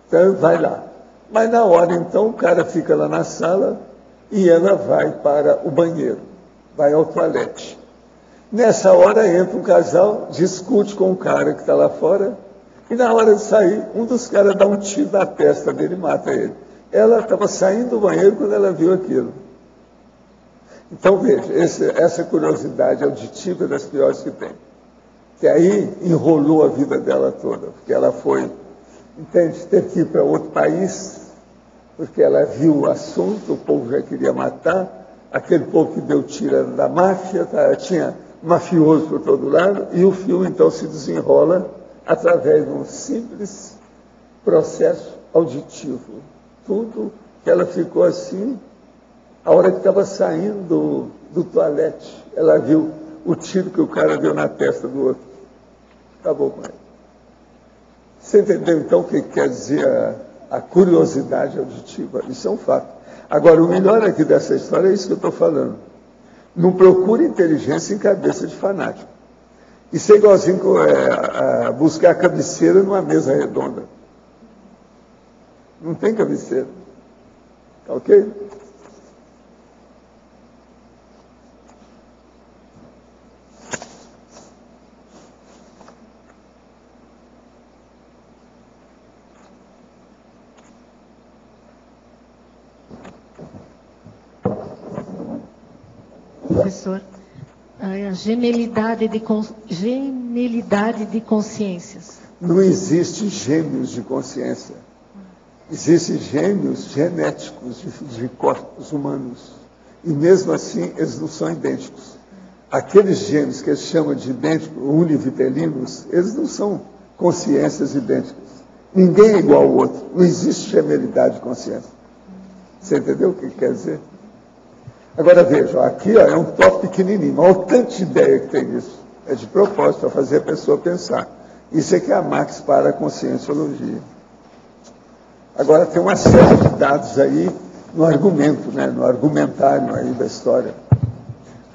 Então, vai lá. Mas na hora, então, o cara fica lá na sala e ela vai para o banheiro. Vai ao toalete. Nessa hora entra um casal, discute com o cara que está lá fora, e na hora de sair, um dos caras dá um tiro na testa dele e mata ele. Ela estava saindo do banheiro quando ela viu aquilo. Então, veja, essa curiosidade auditiva é das piores que tem. Que aí enrolou a vida dela toda, porque ela foi, entende, ter que ir para outro país, porque ela viu o assunto, o povo já queria matar, aquele povo que deu tiro era da máfia, tinha mafioso por todo lado, e o filme então se desenrola através de um simples processo auditivo. Tudo que ela ficou assim, a hora que estava saindo do toalete, ela viu o tiro que o cara deu na testa do outro. Acabou com ele. Você entendeu então o que quer dizer a curiosidade auditiva? Isso é um fato. Agora, o melhor aqui dessa história é isso que eu estou falando. Não procure inteligência em cabeça de fanático. Isso é igualzinho a buscar a cabeceira numa mesa redonda. Não tem cabeceira. Tá ok? Professor, a gemelidade de consciências. Não existe gêmeos de consciência. Existem gêmeos genéticos de corpos humanos. E mesmo assim, eles não são idênticos. Aqueles gêmeos que eles chamam de idênticos, univitelinos, eles não são consciências idênticas. Ninguém é igual ao outro. Não existe gemelidade de consciência. Você entendeu o que quer dizer? Agora vejam, aqui ó, é um top pequenininho. Olha o tanto de ideia que tem nisso. É de propósito, para fazer a pessoa pensar. Isso é que é a Max para a Conscienciologia. Agora tem uma série de dados aí no argumento, né, no argumentário aí da história.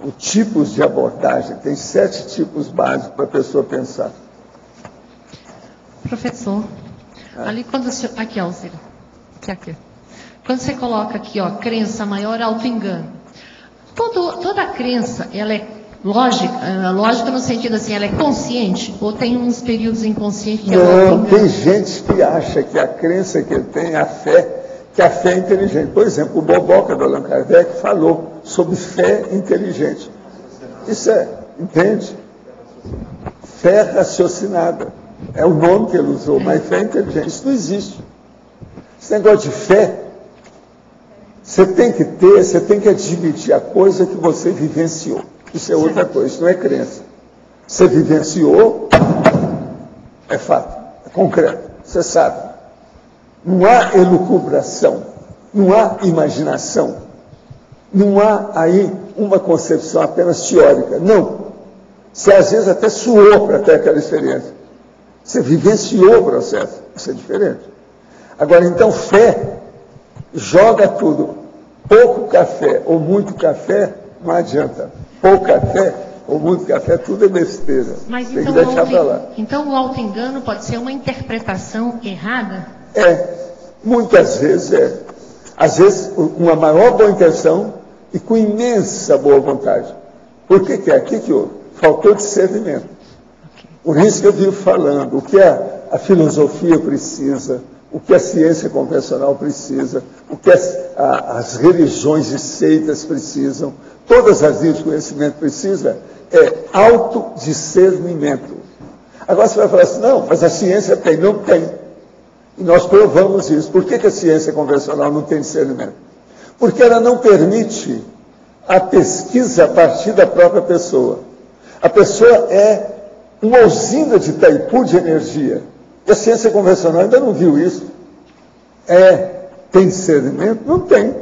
Os tipos de abordagem, tem 7 tipos básicos para a pessoa pensar. Professor, ali quando o senhor... Aqui, ó, Zira. Aqui. Quando você coloca aqui, ó, crença maior, auto-engano. Toda crença, ela é lógica no sentido assim, ela é consciente? Ou tem uns períodos inconscientes que não, tem gente que acha que a crença que ele tem é a fé, que a fé é inteligente. Por exemplo, o Boboca do Allan Kardec falou sobre fé inteligente. Isso é, entende? Fé raciocinada. É o nome que ele usou, mas fé inteligente. Isso não existe. Esse negócio de fé, você tem que ter, você tem que admitir a coisa que você vivenciou. Isso é outra coisa, isso não é crença. Você vivenciou, é fato, é concreto, você sabe. Não há elucubração, não há imaginação, não há aí uma concepção apenas teórica. Não. Você às vezes até suou para ter aquela experiência. Você vivenciou o processo, isso é diferente. Agora, então, fé joga tudo. Pouco café ou muito café, não adianta. Pouco café ou muito café, tudo é besteira. Mas tem então, que deixar para lá. Então o auto-engano pode ser uma interpretação errada? Muitas vezes é. Às vezes, com uma maior boa intenção e com imensa boa vontade. Por que é? O que houve? Faltou discernimento. Por isso que eu vivo falando, o que a filosofia precisa, o que a ciência convencional precisa, o que as religiões e seitas precisam, todas as linhas de conhecimento precisam, é autodiscernimento. Agora você vai falar assim, não, mas a ciência tem. Não tem. E nós provamos isso. Por que a ciência convencional não tem discernimento? Porque ela não permite a pesquisa a partir da própria pessoa. A pessoa é uma usina de Itaipu de energia. E a ciência convencional ainda não viu isso. Tem discernimento? Não tem.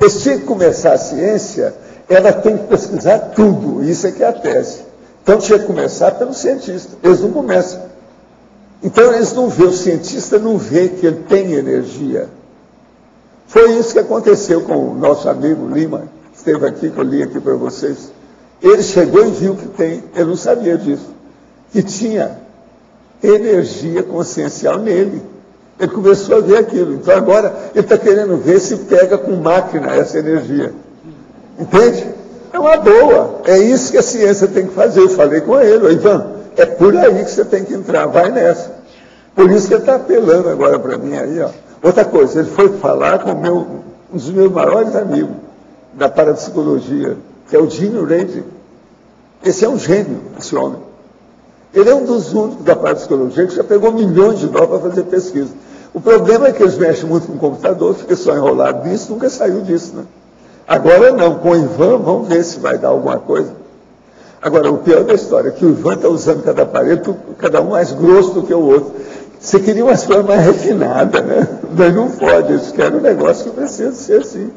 Eles tinham que começar a ciência, ela tem que pesquisar tudo. Isso é que é a tese. Então tinha que começar pelo cientista. Eles não começam. Então eles não vê, o cientista não vê que ele tem energia. Foi isso que aconteceu com o nosso amigo Lima, que esteve aqui, que eu li aqui para vocês. Ele chegou e viu que tem, ele não sabia disso, que tinha energia consciencial nele. Ele começou a ver aquilo. Então agora ele está querendo ver se pega com máquina essa energia. Entende? É uma boa. É isso que a ciência tem que fazer. Eu falei com ele, Ivan, é por aí que você tem que entrar, vai nessa. Por isso que ele está apelando agora para mim aí, ó. Outra coisa, ele foi falar com um dos meus maiores amigos da parapsicologia, que é o Gino Reid. Esse é um gênio, esse homem. Ele é um dos únicos da parapsicologia que já pegou milhões de dólares para fazer pesquisa. O problema é que eles mexem muito com o computador, fica só enrolado nisso, nunca saiu disso, né? Agora não, com o Ivan, vamos ver se vai dar alguma coisa. Agora, o pior da história é que o Ivan está usando cada aparelho, cada um mais grosso do que o outro. Você queria umas coisas mais refinadas, né? Mas não pode, eles querem um negócio que precisa ser assim.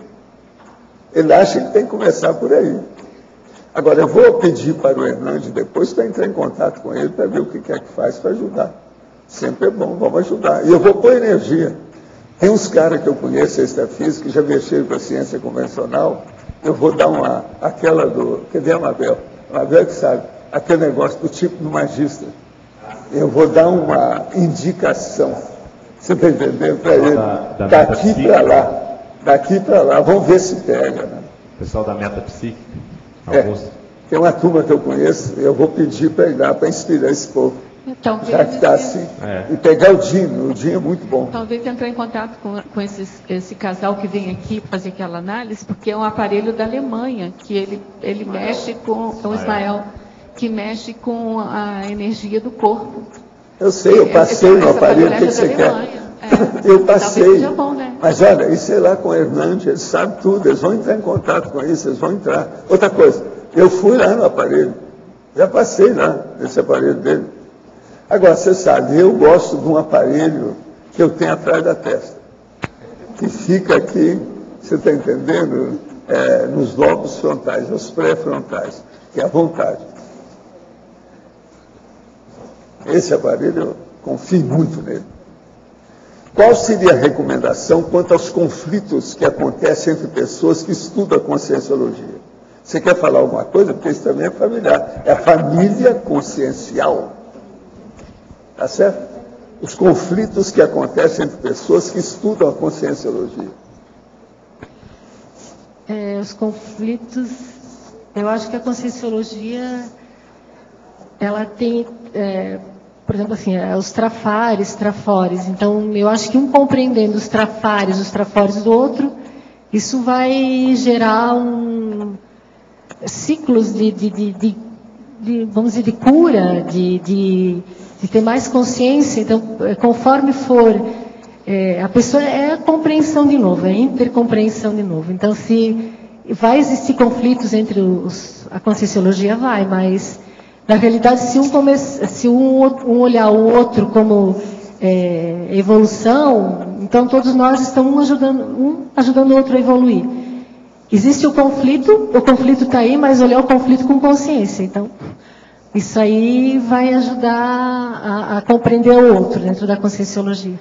Ele acha que tem que começar por aí. Agora, eu vou pedir para o Hernandes depois para entrar em contato com ele, para ver o que é que faz para ajudar. Sempre é bom, vamos ajudar. E eu vou pôr energia. Tem uns caras que eu conheço, extrafísica, que já mexeram com a ciência convencional. Eu vou dar aquela do... Cadê a Mabel? A Mabel que sabe. Aquele negócio do tipo do magista. Eu vou dar uma indicação. Você está entendendo? Para ele. Daqui para lá. Daqui para lá. Vamos ver se pega. Né? Pessoal da Metapsíquica. Tem uma turma que eu conheço, eu vou pedir para ir lá, para inspirar esse povo. Então, já que está assim. E pegar o Dino é muito bom. Talvez entrar em contato com esse casal que vem aqui fazer aquela análise, porque é um aparelho da Alemanha, que ele mexe com, o Ismael, que mexe com a energia do corpo. Eu sei, eu passei no aparelho, o que você quer? Eu passei. Bom, né? Mas olha, e sei lá, com o Hernandes, eles sabem tudo, eles vão entrar em contato com isso, eles vão entrar. Outra coisa, eu fui lá no aparelho, já passei lá nesse aparelho dele. Agora, você sabe, eu gosto de um aparelho que eu tenho atrás da testa, que fica aqui, você está entendendo? Nos lobos frontais, nos pré-frontais, que é a vontade. Esse aparelho, eu confio muito nele. Qual seria a recomendação quanto aos conflitos que acontecem entre pessoas que estudam a conscienciologia? Você quer falar alguma coisa? Porque isso também é familiar. É a família consciencial. Tá certo? Os conflitos que acontecem entre pessoas que estudam a conscienciologia. Os conflitos, eu acho que a conscienciologia, ela tem, por exemplo, assim, os trafares, trafores. Então, eu acho que um compreendendo os trafores do outro, isso vai gerar ciclos vamos dizer, de cura, de ter mais consciência. Então, conforme for, a pessoa a compreensão de novo, a intercompreensão de novo. Então, se vai existir conflitos entre a conscienciologia, vai, mas na realidade, se um olhar o outro como evolução, então todos nós estamos ajudando o outro a evoluir. Existe o conflito está aí, mas olhar o conflito com consciência. Então, isso aí vai ajudar a compreender o outro dentro da conscienciologia.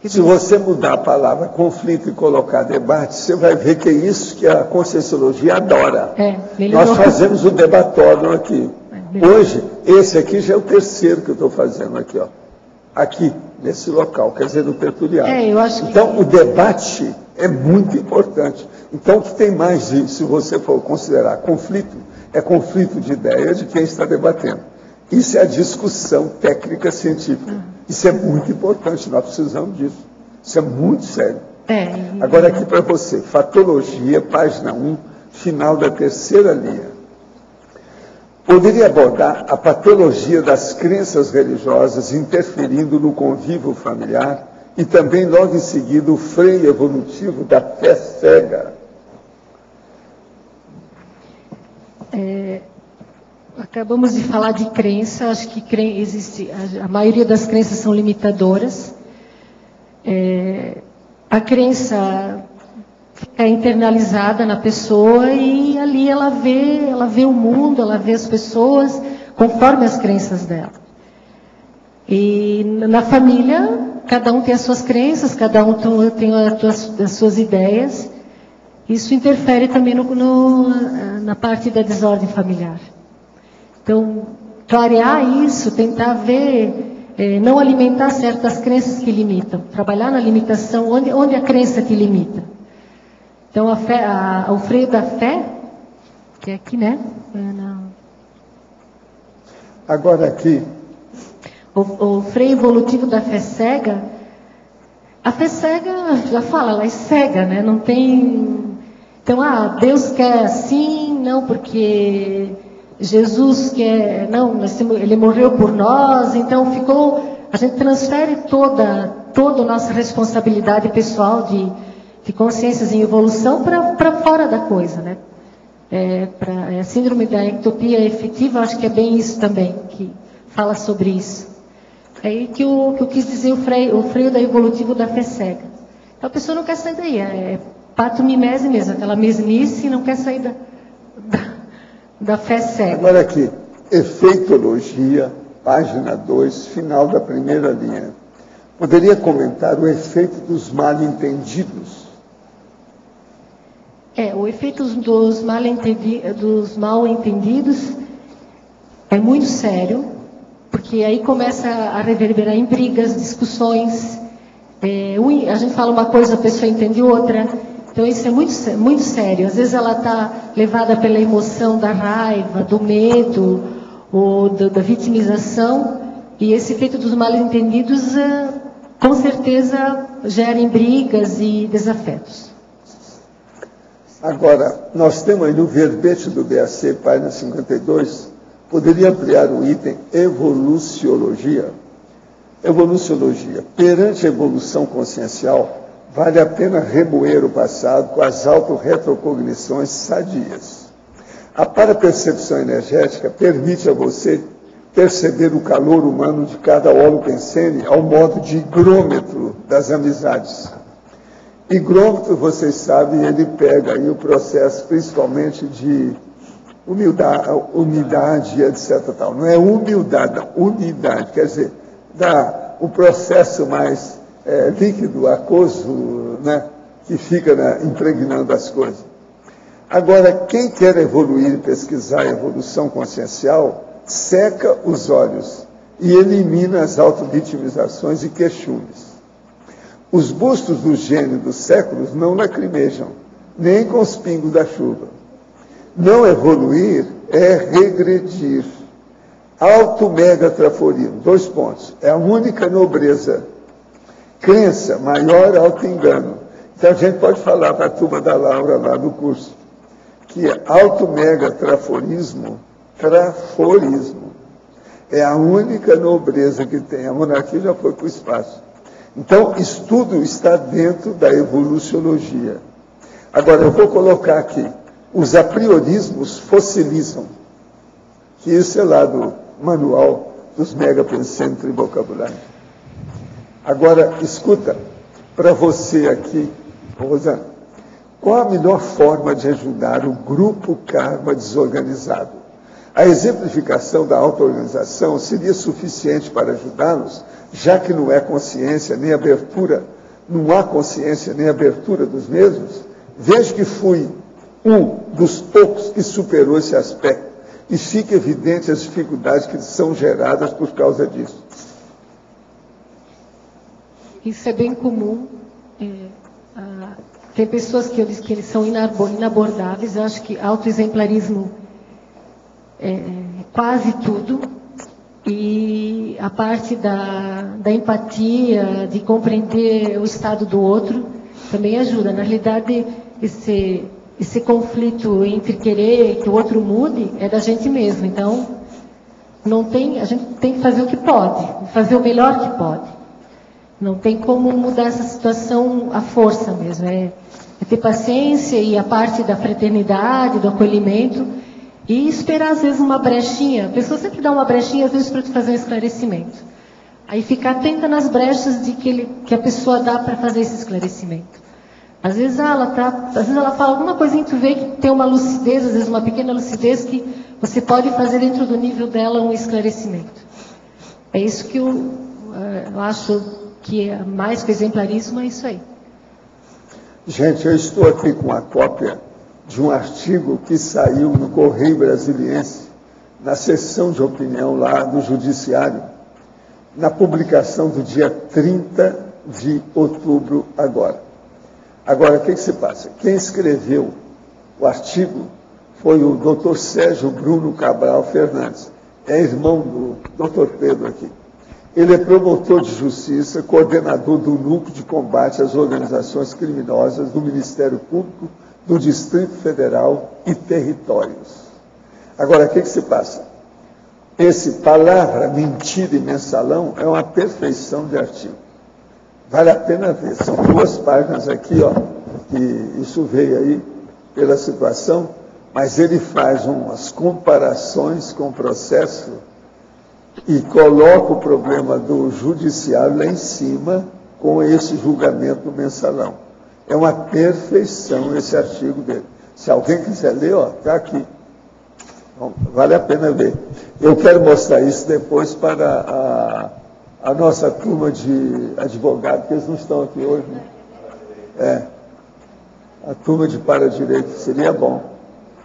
Se você mudar a palavra conflito e colocar debate, você vai ver que é isso que a Conscienciologia adora. Nós fazemos o debatório aqui. Hoje, esse aqui já é o terceiro que eu estou fazendo aqui, ó. Aqui, nesse local, quer dizer, no tertuliário. Então, o debate é muito importante. Então, o que tem mais de, se você for considerar conflito, é conflito de ideia de quem está debatendo. Isso é a discussão técnica científica. Isso é muito importante, nós precisamos disso. Isso é muito sério. Agora aqui para você, Fatologia, página 1, final da terceira linha. Poderia abordar a patologia das crenças religiosas interferindo no convívio familiar e também, logo em seguida, o freio evolutivo da fé cega. Acabamos de falar de crença, acho que existe, a maioria das crenças são limitadoras. A crença fica internalizada na pessoa e ali ela vê o mundo, ela vê as pessoas conforme as crenças dela. E na família, cada um tem as suas crenças, cada um tem as suas ideias. Isso interfere também na parte da desordem familiar. Então, clarear isso, tentar ver, não alimentar certas crenças que limitam, trabalhar na limitação, onde a crença te limita. Então, o freio da fé, que é aqui, né? Agora aqui. O freio evolutivo da fé cega, a fé cega, já fala, ela é cega, né? Não tem... Então, Deus quer assim, não, porque Jesus quer... Não, Ele morreu por nós, então a gente transfere toda a nossa responsabilidade pessoal de consciências em evolução para fora da coisa, né? A síndrome da ectopia efetiva, acho que é bem isso também, que fala sobre isso. É aí que eu quis dizer o freio da evolutivo da fé cega. Então a pessoa não quer sair daí, é patomimese mesmo, aquela mesmice, não quer sair da fé cega. Agora aqui, efeitologia, página 2, final da primeira linha. Poderia comentar o efeito dos mal-entendidos? O efeito dos mal-entendidos é muito sério, porque aí começa a reverberar em brigas, discussões. A gente fala uma coisa, a pessoa entende outra. Então isso é muito sério. Às vezes ela está levada pela emoção da raiva, do medo, ou da vitimização. E esse efeito dos mal-entendidos, com certeza, gera em brigas e desafetos. Agora, nós temos aí no verbete do BAC, página 52, poderia ampliar o item evoluciologia. Evoluciologia. Perante a evolução consciencial, vale a pena remoer o passado com as autorretrocognições sadias. A parapercepção energética permite a você perceber o calor humano de cada holopensene ao modo de higrômetro das amizades. Higrômetro, vocês sabem, ele pega aí o processo principalmente de umidade, etc. Tal. Não é humildade, não, unidade, quer dizer, dá o processo mais líquido, aquoso, né, que fica impregnando as coisas. Agora, quem quer evoluir e pesquisar a evolução consciencial, seca os olhos e elimina as autovitimizações e queixumes. Os bustos do gênio dos séculos não lacrimejam, nem com os pingos da chuva. Não evoluir é regredir. Auto-mega-traforismo, 2 pontos. É a única nobreza. Crença, maior auto-engano. Então a gente pode falar para a turma da Laura lá do curso, que é auto-mega-traforismo, traforismo. É a única nobreza que tem. A monarquia já foi para o espaço. Então, isso tudo está dentro da evoluciologia. Agora, eu vou colocar aqui, os apriorismos fossilizam, que isso é lá do manual dos megapensentes em vocabulário. Agora, escuta, para você aqui, Rosana, qual a melhor forma de ajudar o grupo karma desorganizado? A exemplificação da auto-organização seria suficiente para ajudá-los, já que não é consciência nem abertura, não há consciência nem abertura dos mesmos, vejo que fui um dos poucos que superou esse aspecto e fica evidente as dificuldades que são geradas por causa disso. Isso é bem comum. Tem pessoas que eles são inabordáveis. Eu acho que autoexemplarismo é quase tudo. E a parte da empatia, de compreender o estado do outro, também ajuda. Na realidade, esse conflito entre querer que o outro mude é da gente mesmo. Então, a gente tem que fazer o que pode, fazer o melhor que pode. Não tem como mudar essa situação à força mesmo. É ter paciência e a parte da fraternidade, do acolhimento, e esperar, às vezes, uma brechinha. A pessoa sempre dá uma brechinha, às vezes, para te fazer um esclarecimento. Aí ficar atenta nas brechas que a pessoa dá para fazer esse esclarecimento. Às vezes ela fala alguma coisinha, tu vê que tem uma lucidez, às vezes uma pequena lucidez, que você pode fazer dentro do nível dela um esclarecimento. É isso que eu acho que é mais que exemplarismo, é isso aí. Gente, eu estou aqui com a cópia de um artigo que saiu no Correio Brasiliense, na seção de opinião lá do Judiciário, na publicação do dia 30 de outubro agora. Agora, o que se passa? Quem escreveu o artigo foi o Dr. Sérgio Bruno Cabral Fernandes, é irmão do Dr. Pedro aqui. Ele é promotor de justiça, coordenador do Núcleo de Combate às Organizações Criminosas do Ministério Público do Distrito Federal e Territórios. Agora, o que se passa? Esse palavra, mentira e mensalão é uma perfeição de artigo. Vale a pena ver. São 2 páginas aqui, ó, e isso veio aí pela situação, mas ele faz umas comparações com o processo e coloca o problema do judiciário lá em cima com esse julgamento do mensalão. É uma perfeição esse artigo dele. Se alguém quiser ler, ó, está aqui. Bom, vale a pena ver. Eu quero mostrar isso depois para a nossa turma de advogados, que eles não estão aqui hoje, né? A turma de para-direito, seria bom.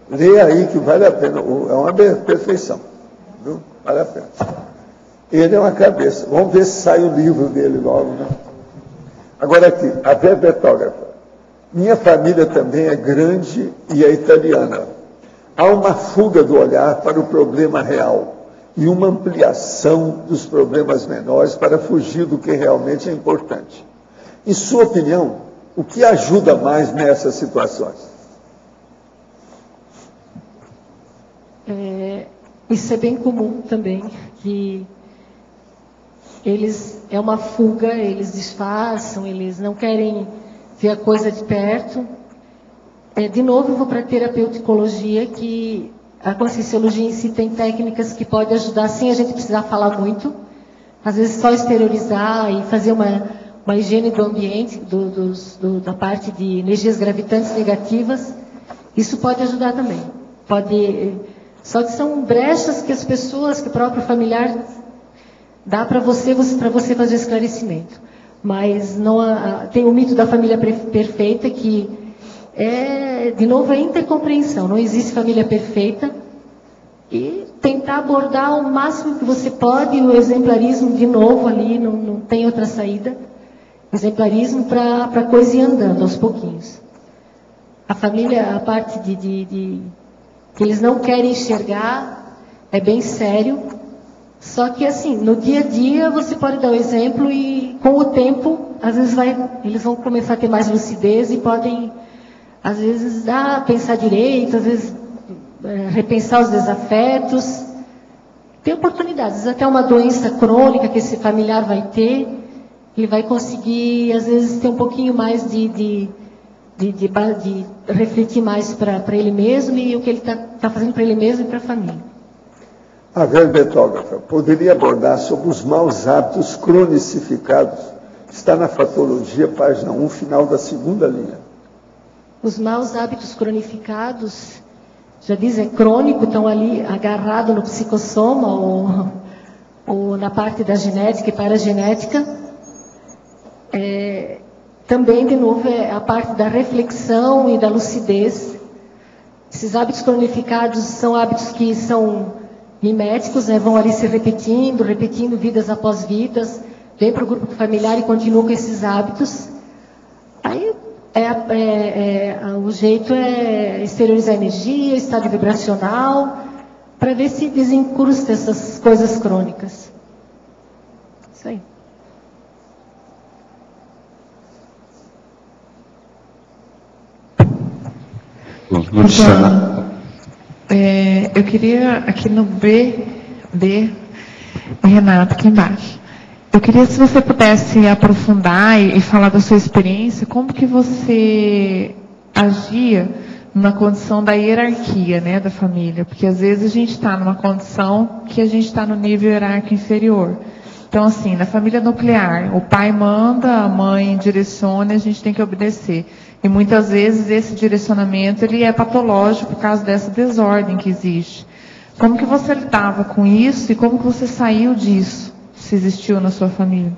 Leia aí que vale a pena. É uma perfeição. Viu? Vale a pena. Ele é uma cabeça. Vamos ver se sai o livro dele logo, né? Agora aqui, a verbetógrafa. Minha família também é grande e é italiana. Há uma fuga do olhar para o problema real e uma ampliação dos problemas menores para fugir do que realmente é importante. Em sua opinião, o que ajuda mais nessas situações? Isso é bem comum também, que é uma fuga, eles disfarçam, eles não querem ver a coisa de perto. De novo, eu vou para a terapeuticologia, que a conscienciologia em si tem técnicas que podem ajudar, sem a gente precisar falar muito. Às vezes só exteriorizar e fazer uma higiene do ambiente, da parte de energias gravitantes negativas. Isso pode ajudar também. Só que são brechas que as pessoas, que o próprio familiar dá para você fazer esclarecimento. Mas tem o mito da família perfeita, que de novo, é intercompreensão. Não existe família perfeita. E tentar abordar o máximo que você pode o exemplarismo de novo ali, não tem outra saída. Exemplarismo para a coisa ir andando aos pouquinhos. A família, a parte que eles não querem enxergar, é bem sério. Só que, assim, no dia a dia, você pode dar o exemplo e, com o tempo, às vezes eles vão começar a ter mais lucidez e podem, às vezes, pensar direito, às vezes, repensar os desafetos. Tem oportunidades, até uma doença crônica que esse familiar vai ter, ele vai conseguir, às vezes, ter um pouquinho mais de refletir mais para ele mesmo e o que ele está fazendo para ele mesmo e para a família. A verbetógrafa poderia abordar sobre os maus hábitos cronicificados. Está na Fatologia, página 1, final da 2ª linha. Os maus hábitos cronificados, já diz, é crônico, estão ali agarrados no psicossoma, ou na parte da genética e paragenética. Também, de novo, é a parte da reflexão e da lucidez. Esses hábitos cronificados são hábitos que são miméticos, né? Vão ali se repetindo vidas após vidas, vem para o grupo familiar e continua com esses hábitos. Aí o jeito é exteriorizar energia, estado vibracional, para ver se desencrusta essas coisas crônicas. Isso aí. Eu queria, aqui no B, Renata, aqui embaixo. Eu queria, se você pudesse aprofundar e falar da sua experiência, como que você agia na condição da hierarquia, né, da família? Porque às vezes a gente está numa condição que a gente está no nível hierárquico inferior. Então, assim, na família nuclear, o pai manda, a mãe direciona, a gente tem que obedecer. E muitas vezes esse direcionamento ele é patológico por causa dessa desordem que existe. Como que você lidava com isso e como que você saiu disso, se existiu na sua família?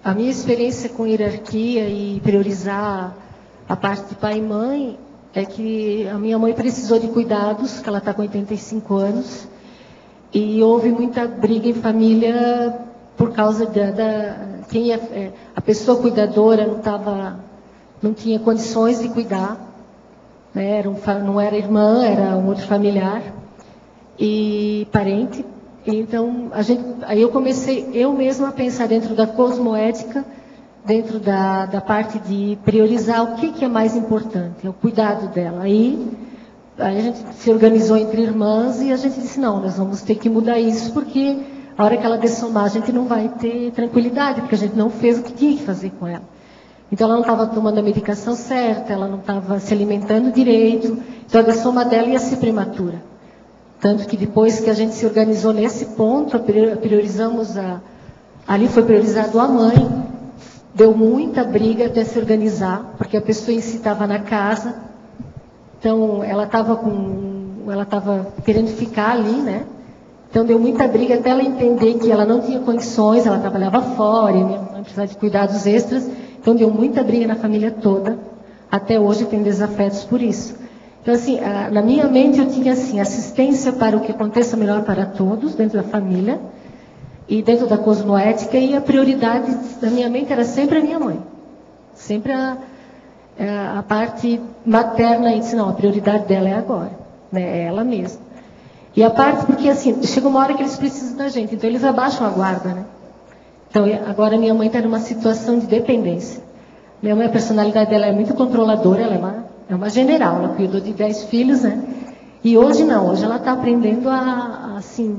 A minha experiência com hierarquia e priorizar a parte de pai e mãe é que a minha mãe precisou de cuidados, que ela está com 85 anos, e houve muita briga em família por causa a pessoa cuidadora não tinha condições de cuidar, né? Não era irmã, era um outro familiar e parente. Então, aí eu comecei eu mesma a pensar dentro da cosmoética, dentro da parte de priorizar o que é mais importante, é o cuidado dela. Aí a gente se organizou entre irmãs e a gente disse, não, nós vamos ter que mudar isso, porque a hora que ela dessomar, a gente não vai ter tranquilidade, porque a gente não fez o que tinha que fazer com ela. Então, ela não estava tomando a medicação certa, ela não estava se alimentando direito, então a dessoma dela ia ser prematura. Tanto que depois que a gente se organizou nesse ponto, ali foi priorizado a mãe, deu muita briga até se organizar, porque a pessoa em si estava na casa, então ela estava querendo ficar ali, né? Então deu muita briga até ela entender que ela não tinha condições, ela trabalhava fora, não precisava de cuidados extras, então deu muita briga na família toda, até hoje tem desafetos por isso. Então, assim, na minha mente eu tinha, assim, assistência para o que aconteça melhor para todos, dentro da família, e dentro da cosmoética, e a prioridade da minha mente era sempre a minha mãe. Sempre a parte materna, e disse, não, a prioridade dela é agora, né? É ela mesma. E a parte, porque, assim, chega uma hora que eles precisam da gente, então eles abaixam a guarda, né? Então, agora minha mãe está numa situação de dependência. Minha mãe, a personalidade dela é muito controladora, ela é uma general, ela cuidou de 10 filhos, né? E hoje não, hoje ela está aprendendo assim,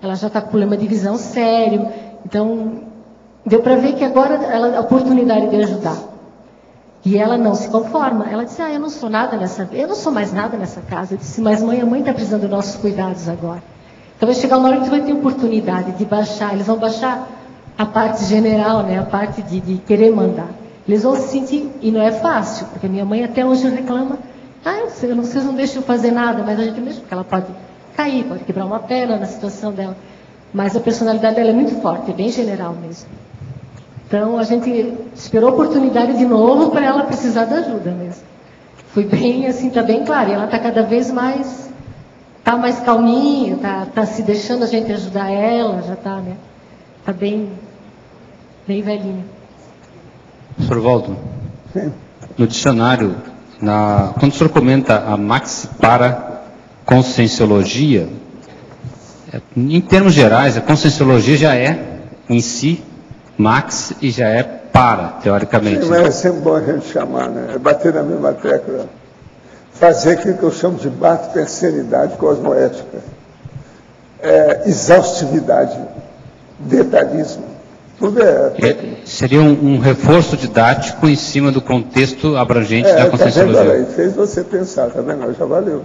ela já está com problema de visão sério, então deu para ver que agora ela a oportunidade de ajudar. E ela não se conforma, ela disse, eu não sou mais nada nessa casa. Eu disse, mas mãe, a mãe está precisando dos nossos cuidados agora. Então vai chegar uma hora que você vai ter oportunidade de baixar, eles vão baixar a parte general, né? A parte de querer mandar. Eles vão se sentir, e não é fácil, porque a minha mãe até hoje reclama, vocês não deixam fazer nada, mas a gente deixa, porque ela pode cair, pode quebrar uma perna na situação dela. Mas a personalidade dela é muito forte, é bem general mesmo. Então a gente esperou a oportunidade de novo para ela precisar da ajuda mesmo. Foi bem assim, está bem claro, e ela está cada vez mais, está mais calminha, está se deixando a gente ajudar ela, já está, né? Está bem velhinha. Professor Valdo, no dicionário, quando o senhor comenta a maxi-para-conscienciologia, em termos gerais, a conscienciologia já é, em si, max e já é para, teoricamente. Sim, mas é sempre bom a gente chamar, né? É bater na mesma tecla. Fazer aquilo que eu chamo de bate-pensenidade cosmoética. Exaustividade, detalhismo. Tudo seria um reforço didático em cima do contexto abrangente da conscienciologia. Tá vendo, fez você pensar, tá vendo? Já valeu.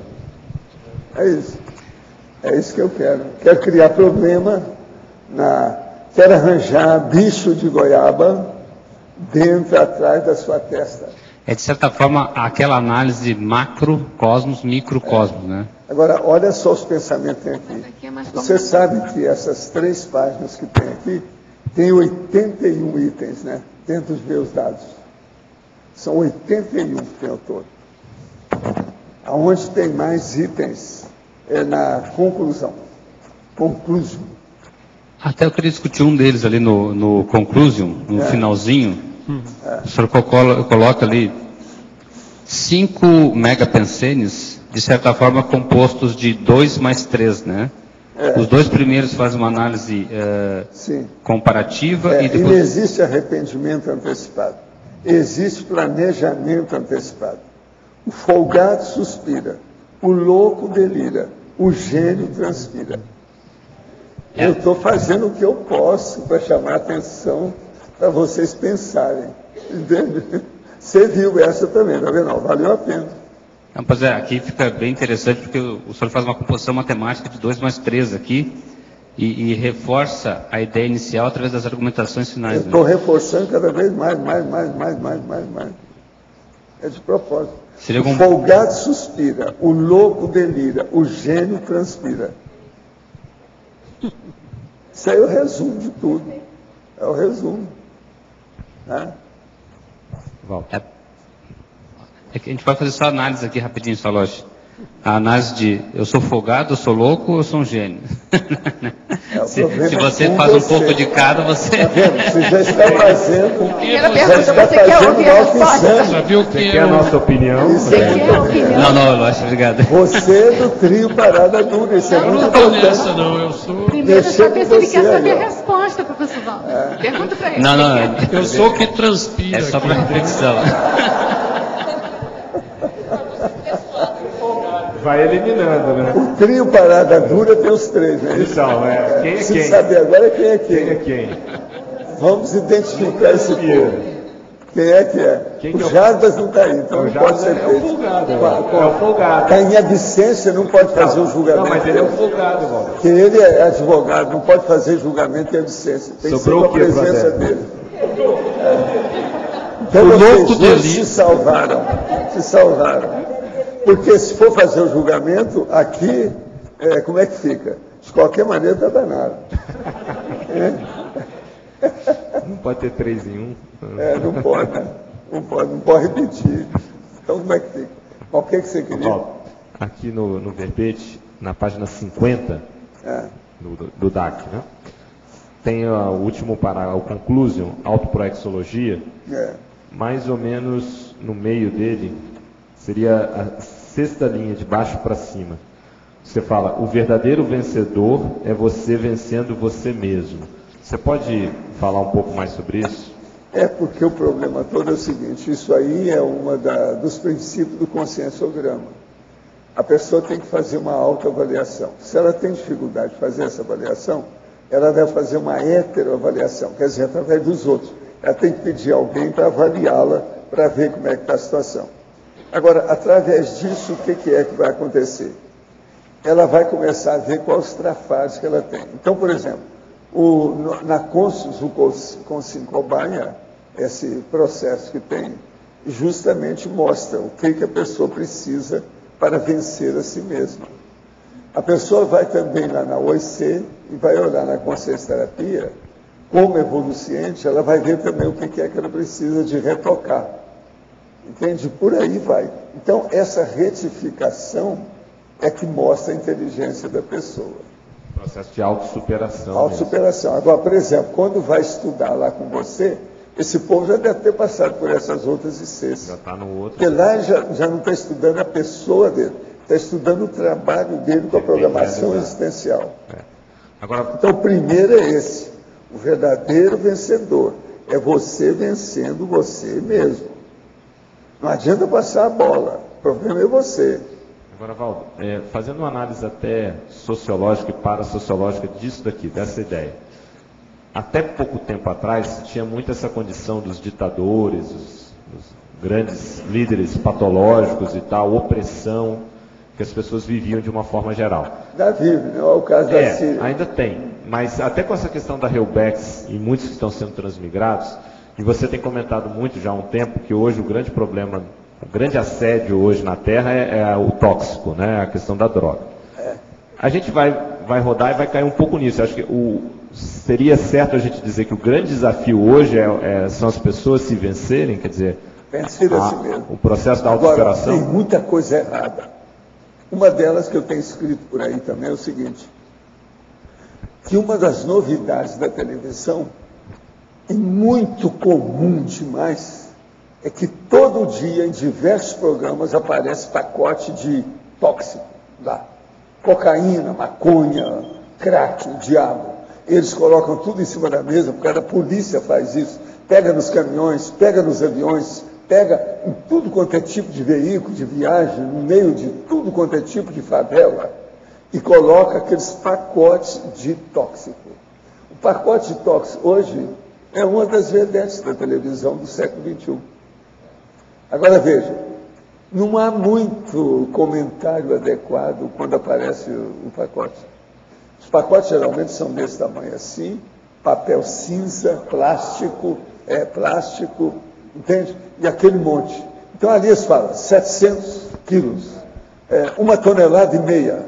É isso. É isso que eu quero. Quero criar problema, quero arranjar bicho de goiaba dentro, atrás da sua testa. É, de certa forma, aquela análise macrocosmos, microcosmos, né? Agora, olha só os pensamentos que tem aqui. Você sabe que essas 3 páginas que tem aqui, tem 81 itens, né? Dentro dos meus dados. São 81 que tem ao todo. Aonde tem mais itens é na conclusão. Conclusão. Até eu queria discutir um deles ali no conclusion, no finalzinho. O senhor coloca ali 5 megapensenes, de certa forma compostos de 2 mais 3, né? Os 2 primeiros fazem uma análise comparativa e depois... E não existe arrependimento antecipado. Existe planejamento antecipado. O folgado suspira, o louco delira, o gênio transpira. Eu estou fazendo o que eu posso para chamar a atenção, para vocês pensarem. Entende? Você viu essa também, tá vendo? Não, valeu a pena. Não, pois aqui fica bem interessante, porque o senhor faz uma composição matemática de 2 mais 3 aqui, e reforça a ideia inicial através das argumentações finais. Eu estou reforçando cada vez mais. É de propósito. O folgado suspira, o louco delira, o gênio transpira. Isso aí é o resumo de tudo. É o resumo. Né? É que a gente vai fazer só análise aqui rapidinho, Saloti. A análise de eu sou folgado, eu sou louco ou eu sou um gênio? Se você faz um pouco de cada, você... Tá vendo? Você já está fazendo... Primeira pergunta, você quer ouvir a resposta? Já viu que é a nossa opinião? Você quer a opinião? Não, Lógico, obrigado. Você é do trio Parada Dura, isso é muito não estou importante. nessa, não, eu sou... Primeiro, eu só penso que quer saber a resposta, professor Valdo. Pergunta para ele. Não, eu sou o que transpira. É só para reflexão. Vai eliminando, né? O trio Parada Dura tem os 3, né? Então, quem é Preciso quem? saber agora quem é quem. Quem é quem? Vamos identificar esse povo. Quem é que é? O Jarbas não está aí, então não pode ser feito. É o folgado. É o folgado. Está em abscência, não pode fazer o julgamento. Não, mas ele é o folgado, Valdo. Porque ele é advogado, não pode fazer julgamento em absência. Tem que ser com a presença dele. Então vocês dois se salvaram. Porque se for fazer o julgamento, aqui, como é que fica? De qualquer maneira, está danado. Não pode ter 3 em 1. Não pode. Não pode repetir. Então, como é que fica? O que você queria? Aqui no verbete, na página 50 do DAC, né? Tem o último parágrafo, o conclusion, autoproexologia. Mais ou menos no meio dele, seria a 6ª linha, de baixo para cima. Você fala, o verdadeiro vencedor é você vencendo você mesmo. Você pode falar um pouco mais sobre isso? Porque o problema todo é o seguinte, isso aí é dos princípios do conscienciograma. A pessoa tem que fazer uma autoavaliação. Se ela tem dificuldade de fazer essa avaliação, ela deve fazer uma heteroavaliação, quer dizer, através dos outros. Ela tem que pedir alguém para avaliá-la, para ver como é que está a situação. Agora, através disso, o que é que vai acontecer? Ela vai começar a ver quais os trafares que ela tem. Então, por exemplo, na Consus, o Consincobaia, esse processo que tem, justamente mostra o que a pessoa precisa para vencer a si mesma. A pessoa vai também lá na OIC e vai olhar na consciência terapia, como evoluciente, ela vai ver também o que é que ela precisa de retocar. Entende? Por aí vai. Então, essa retificação é que mostra a inteligência da pessoa. Processo de autossuperação. Autossuperação. Agora, por exemplo, quando vai estudar lá com você, esse povo já deve ter passado por essas outras ICs. Já está no outro. Porque lá já não está estudando a pessoa dele, está estudando o trabalho dele com a programação existencial. Agora, então, o primeiro é esse. O verdadeiro vencedor é você vencendo você mesmo. Não adianta passar a bola, o problema é você. Agora, Valdo, fazendo uma análise até sociológica e parasociológica disso daqui, dessa ideia. Até pouco tempo atrás, tinha muito essa condição dos ditadores, os grandes líderes patológicos e tal, opressão, que as pessoas viviam de uma forma geral. Ainda vive, não é o caso da Síria. Ainda tem, mas até com essa questão da Heubex e muitos que estão sendo transmigrados, E você tem comentado muito já há um tempo que hoje o grande problema, o grande assédio hoje na Terra é o tóxico, né? A questão da droga. A gente vai rodar e vai cair um pouco nisso. Eu acho que seria certo a gente dizer que o grande desafio hoje são as pessoas se vencerem, quer dizer, vencer a si mesmo. O processo da autossuperação. Agora, tem muita coisa errada. Uma delas que eu tenho escrito por aí também é o seguinte, que uma das novidades da televisão, e muito comum demais, é que todo dia, em diversos programas, aparece pacote de tóxico lá. Cocaína, maconha, crack, diabo. Eles colocam tudo em cima da mesa, porque a polícia faz isso. Pega nos caminhões, pega nos aviões, pega em tudo quanto é tipo de veículo, de viagem, no meio de tudo quanto é tipo de favela, e coloca aqueles pacotes de tóxico. O pacote de tóxico hoje é uma das vedetes da televisão do século XXI. Agora veja, não há muito comentário adequado quando aparece o pacote. Os pacotes geralmente são desse tamanho assim, papel cinza, plástico, entende? E aquele monte. Então ali eles falam 700 quilos, 1,5 tonelada,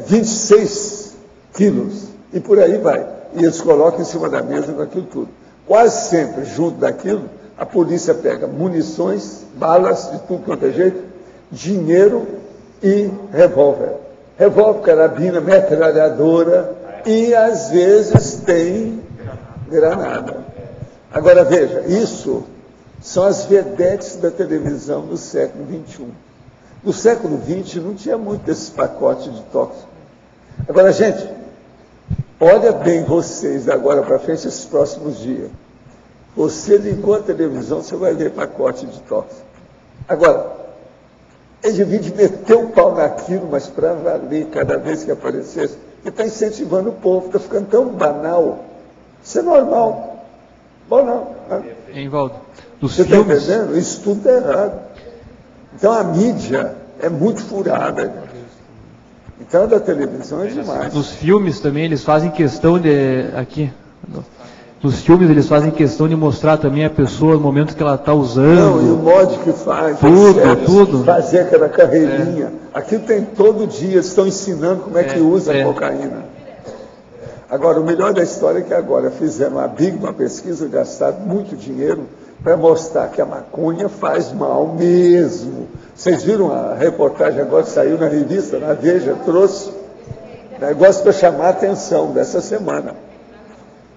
26 quilos, e por aí vai. E eles colocam em cima da mesa com aquilo tudo. Quase sempre, junto daquilo, a polícia pega munições, balas, de tudo quanto é jeito, dinheiro e revólver. Revólver, carabina, metralhadora e, às vezes, tem granada. Agora, veja, isso são as vedetes da televisão do século XXI. No século XX não tinha muito desses pacotes de tóxico. Agora, gente, olha bem vocês agora para frente esses próximos dias. Você ligou a televisão, você vai ver pacote de tóxico. Agora, é de meter o pau naquilo, mas para valer cada vez que aparecesse, ele está incentivando o povo, está ficando tão banal. Isso é normal. Banal. Valdo, você está entendendo? Isso tudo está errado. Então a mídia é muito furada. Então a da televisão é demais. Nos filmes também eles fazem questão de... Nos filmes eles fazem questão de mostrar também a pessoa no momento que ela está usando. Não, e o mod que faz. Tudo. Fazer aquela carreirinha. Aquilo tem todo dia, eles estão ensinando como é que usa a cocaína. Agora, o melhor da história é que agora fizeram uma pesquisa, gastaram muito dinheiro para mostrar que a maconha faz mal mesmo. Vocês viram a reportagem agora que saiu na revista, na Veja, trouxe negócio para chamar a atenção dessa semana.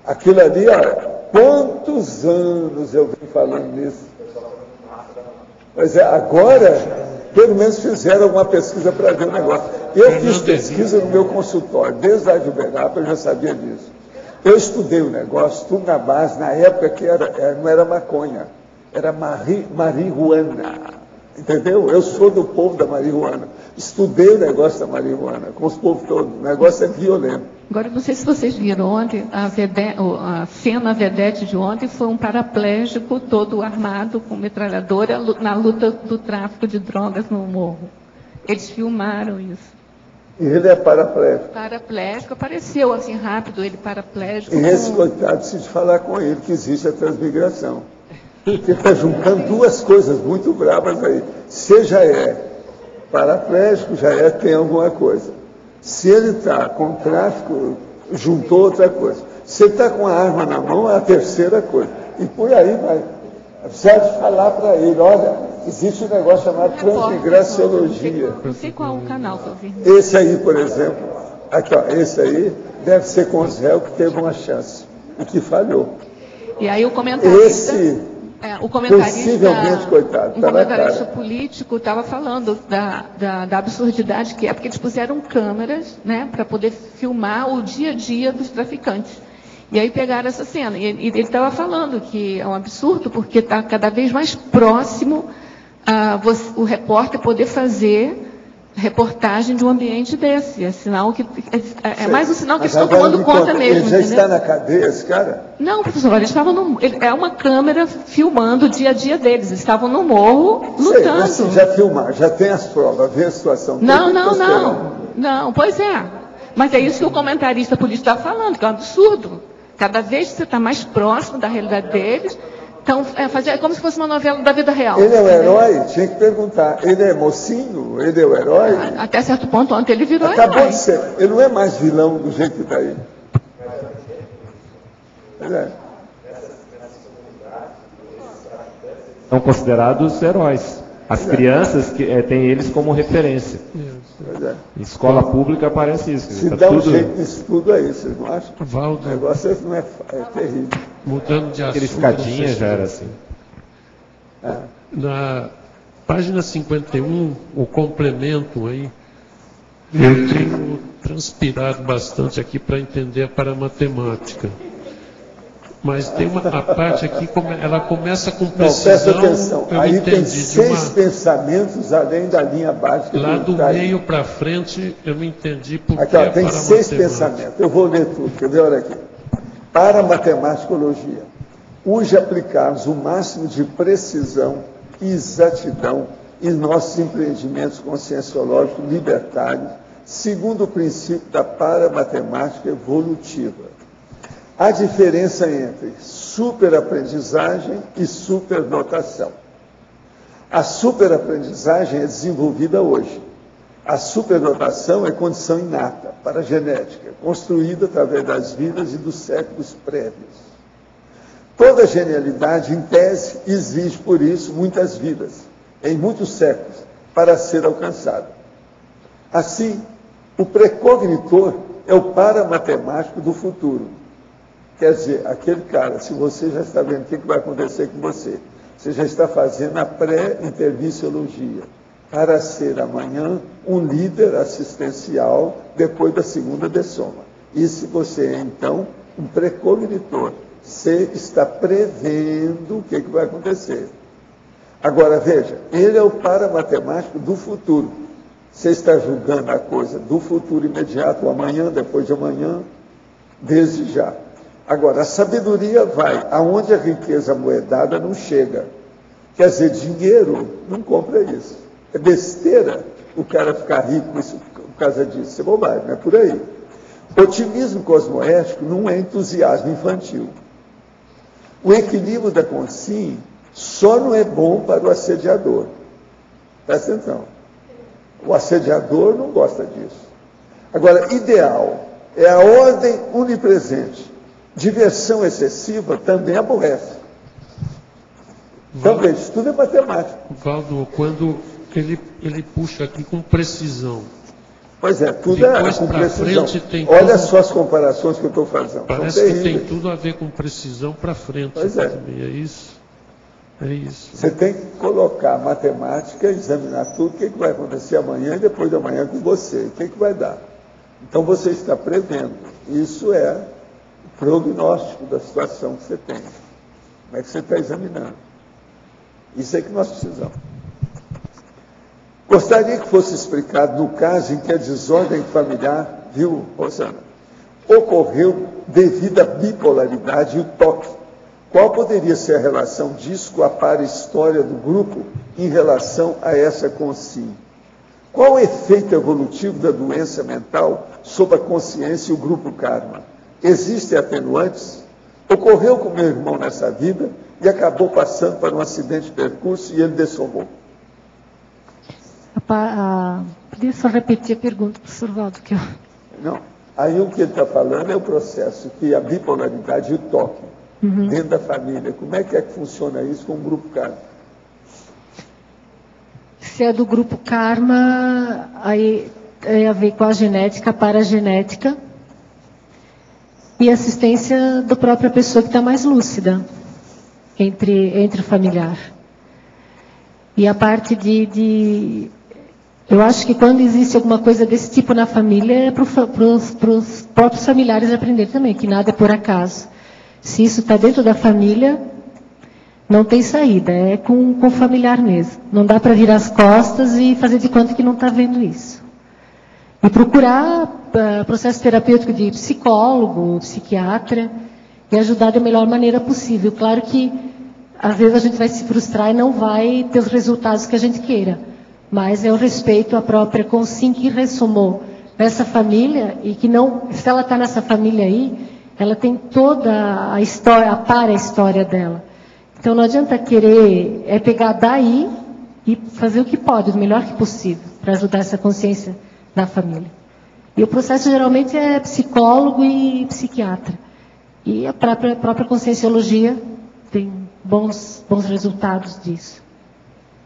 Aquilo ali, olha, quantos anos eu venho falando nisso? Mas agora, pelo menos fizeram uma pesquisa para ver o negócio. Eu fiz pesquisa no meu consultório, desde a Uberaba, eu já sabia disso. Eu estudei o negócio, tudo na base, na época que não era maconha, era marihuana. Entendeu? Eu sou do povo da marihuana. Estudei o negócio da marihuana, com os povos todos. O negócio é violento. Agora, não sei se vocês viram ontem, a cena vedete de ontem foi um paraplégico todo armado com metralhadora na luta do tráfico de drogas no morro. Eles filmaram isso. E ele é paraplégico. Paraplégico, apareceu assim rápido, ele paraplégico. E esse coitado precisa falar com ele, que existe a transmigração. Porque está juntando duas coisas muito bravas aí. Se já é paraplégico, tem alguma coisa. Se ele está com tráfico, juntou outra coisa. Se ele está com a arma na mão, é a terceira coisa. E por aí vai. Precisa de falar para ele, olha, existe um negócio chamado transmigraciologia. Não sei qual o canal que eu vi. Esse aí, por exemplo, aqui, ó, esse aí deve ser com o Zé que teve uma chance e que falhou. E aí o comentarista... o comentarista, coitado, um comentarista político estava falando da absurdidade que é, porque eles puseram câmeras, né, para poder filmar o dia a dia dos traficantes. E aí pegaram essa cena. E ele estava falando que é um absurdo, porque está cada vez mais próximo o repórter poder fazer reportagem de um ambiente desse. É sinal que é mais um sinal que estão tomando conta mesmo. Ele já está na cadeia, esse cara? Não, professor, eles estavam é uma câmera filmando o dia a dia deles. Eles estavam no morro lutando. Mas já filmaram, já tem as provas, vê a situação. Não, pois é. Mas é isso que o comentarista político está falando, que é um absurdo. Cada vez você está mais próximo da realidade deles. Então, é como se fosse uma novela da vida real. Ele é o herói? Tinha que perguntar. Ele é mocinho? Ele é o herói? Até certo ponto, ontem ele virou Acabou herói. de ser. Ele não é mais vilão do jeito que está aí. São considerados heróis. As crianças têm eles como referência. Em escola pública aparece isso. Se dá um jeito nisso tudo aí, vocês não acham? Valdo, o negócio não é terrível. Mudando de assunto. Aquele escadinha já era assim. Na página 51, o complemento aí, eu tenho transpirado bastante aqui para entender a paramatemática. Mas tem a parte aqui, ela começa com precisão. Não, presta atenção. Aí tem 6 pensamentos além da linha básica. Lá do meio para frente, eu não entendi por aqui, que ó, tem 6 pensamentos. Eu vou ler tudo. Quer ver? Olha aqui. Para a matematicologia, urge aplicarmos o máximo de precisão e exatidão em nossos empreendimentos conscienciológicos libertários, segundo o princípio da paramatemática evolutiva. A diferença entre superaprendizagem e superdotação. A superaprendizagem é desenvolvida hoje. A superdotação é condição inata para a genética, construída através das vidas e dos séculos prévios. Toda genialidade, em tese, exige, por isso, muitas vidas, em muitos séculos, para ser alcançada. Assim, o precognitor é o paramatemático do futuro. Quer dizer, aquele cara, se você já está vendo o que vai acontecer com você, você já está fazendo a pré-intervinciologia para ser amanhã um líder assistencial depois da segunda dessoma. E se você é, então, um precognitor, você está prevendo o que vai acontecer. Agora, veja, ele é o paramatemático do futuro. Você está julgando a coisa do futuro imediato, amanhã, depois de amanhã, desde já. Agora, a sabedoria vai aonde a riqueza moedada não chega. Quer dizer, dinheiro não compra isso. É besteira o cara ficar rico por causa disso. Isso é bobagem, não é por aí. Otimismo cosmoético não é entusiasmo infantil. O equilíbrio da consciência só não é bom para o assediador. Presta atenção. O assediador não gosta disso. Agora, ideal é a ordem onipresente. Diversão excessiva também aborrece. Então, veja, tudo é matemática. Valdo, quando ele puxa aqui com precisão. Pois é, tudo é com precisão. Olha só as comparações que eu estou fazendo. Parece que tem tudo a ver com precisão para frente. Pois é. É isso. É isso. Você tem que colocar matemática, examinar tudo, o que vai acontecer amanhã e depois de amanhã com você, o que vai dar. Então você está prevendo. Isso é o prognóstico da situação que você tem. Como é que você está examinando? Isso é que nós precisamos. Gostaria que fosse explicado no caso em que a desordem familiar, viu, Rosana, ocorreu devido à bipolaridade e o toque. Qual poderia ser a relação disso com a para-história do grupo em relação a essa consciência? Qual o efeito evolutivo da doença mental sobre a consciência e o grupo karma? Existem atenuantes? Ocorreu com meu irmão nessa vida e acabou passando para um acidente de percurso e ele dessomou. Podia só repetir a pergunta, professor Valdo? Não. Aí o que ele está falando é o processo que a bipolaridade e o toque dentro da família. Como é que funciona isso com o grupo karma? Se é do grupo karma, aí tem a ver com a genética, a paragenética e assistência da própria pessoa que está mais lúcida entre o familiar. E a parte eu acho que quando existe alguma coisa desse tipo na família, é para os próprios familiares aprenderem também, que nada é por acaso. Se isso está dentro da família, não tem saída, é com o familiar mesmo. Não dá para virar as costas e fazer de conta que não está vendo isso. E procurar processo terapêutico de psicólogo, psiquiatra, e ajudar da melhor maneira possível. Claro que, às vezes, a gente vai se frustrar e não vai ter os resultados que a gente queira. Mas é o respeito à própria consciência que ressomou nessa família e que não, se ela está nessa família aí, ela tem toda a história, a para-história dela. Então não adianta querer pegar daí e fazer o que pode, o melhor que possível, para ajudar essa consciência da família. E o processo geralmente é psicólogo e psiquiatra. E a própria conscienciologia tem bons resultados disso.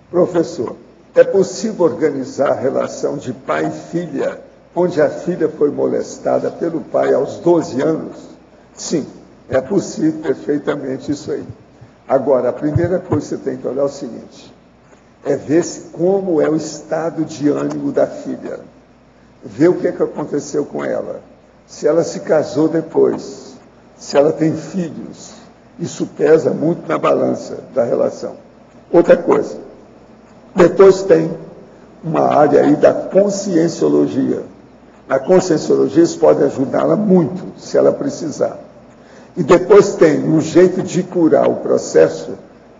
Professor, é possível organizar a relação de pai e filha, onde a filha foi molestada pelo pai aos 12 anos? Sim, é possível perfeitamente isso aí. Agora, a primeira coisa que você tem que olhar é o seguinte, é ver como é o estado de ânimo da filha. Ver o que aconteceu com ela. Se ela se casou depois, se ela tem filhos, isso pesa muito na balança da relação. Outra coisa, depois tem uma área aí da conscienciologia. Na conscienciologia isso pode ajudá-la muito, se ela precisar. E depois tem um jeito de curar o processo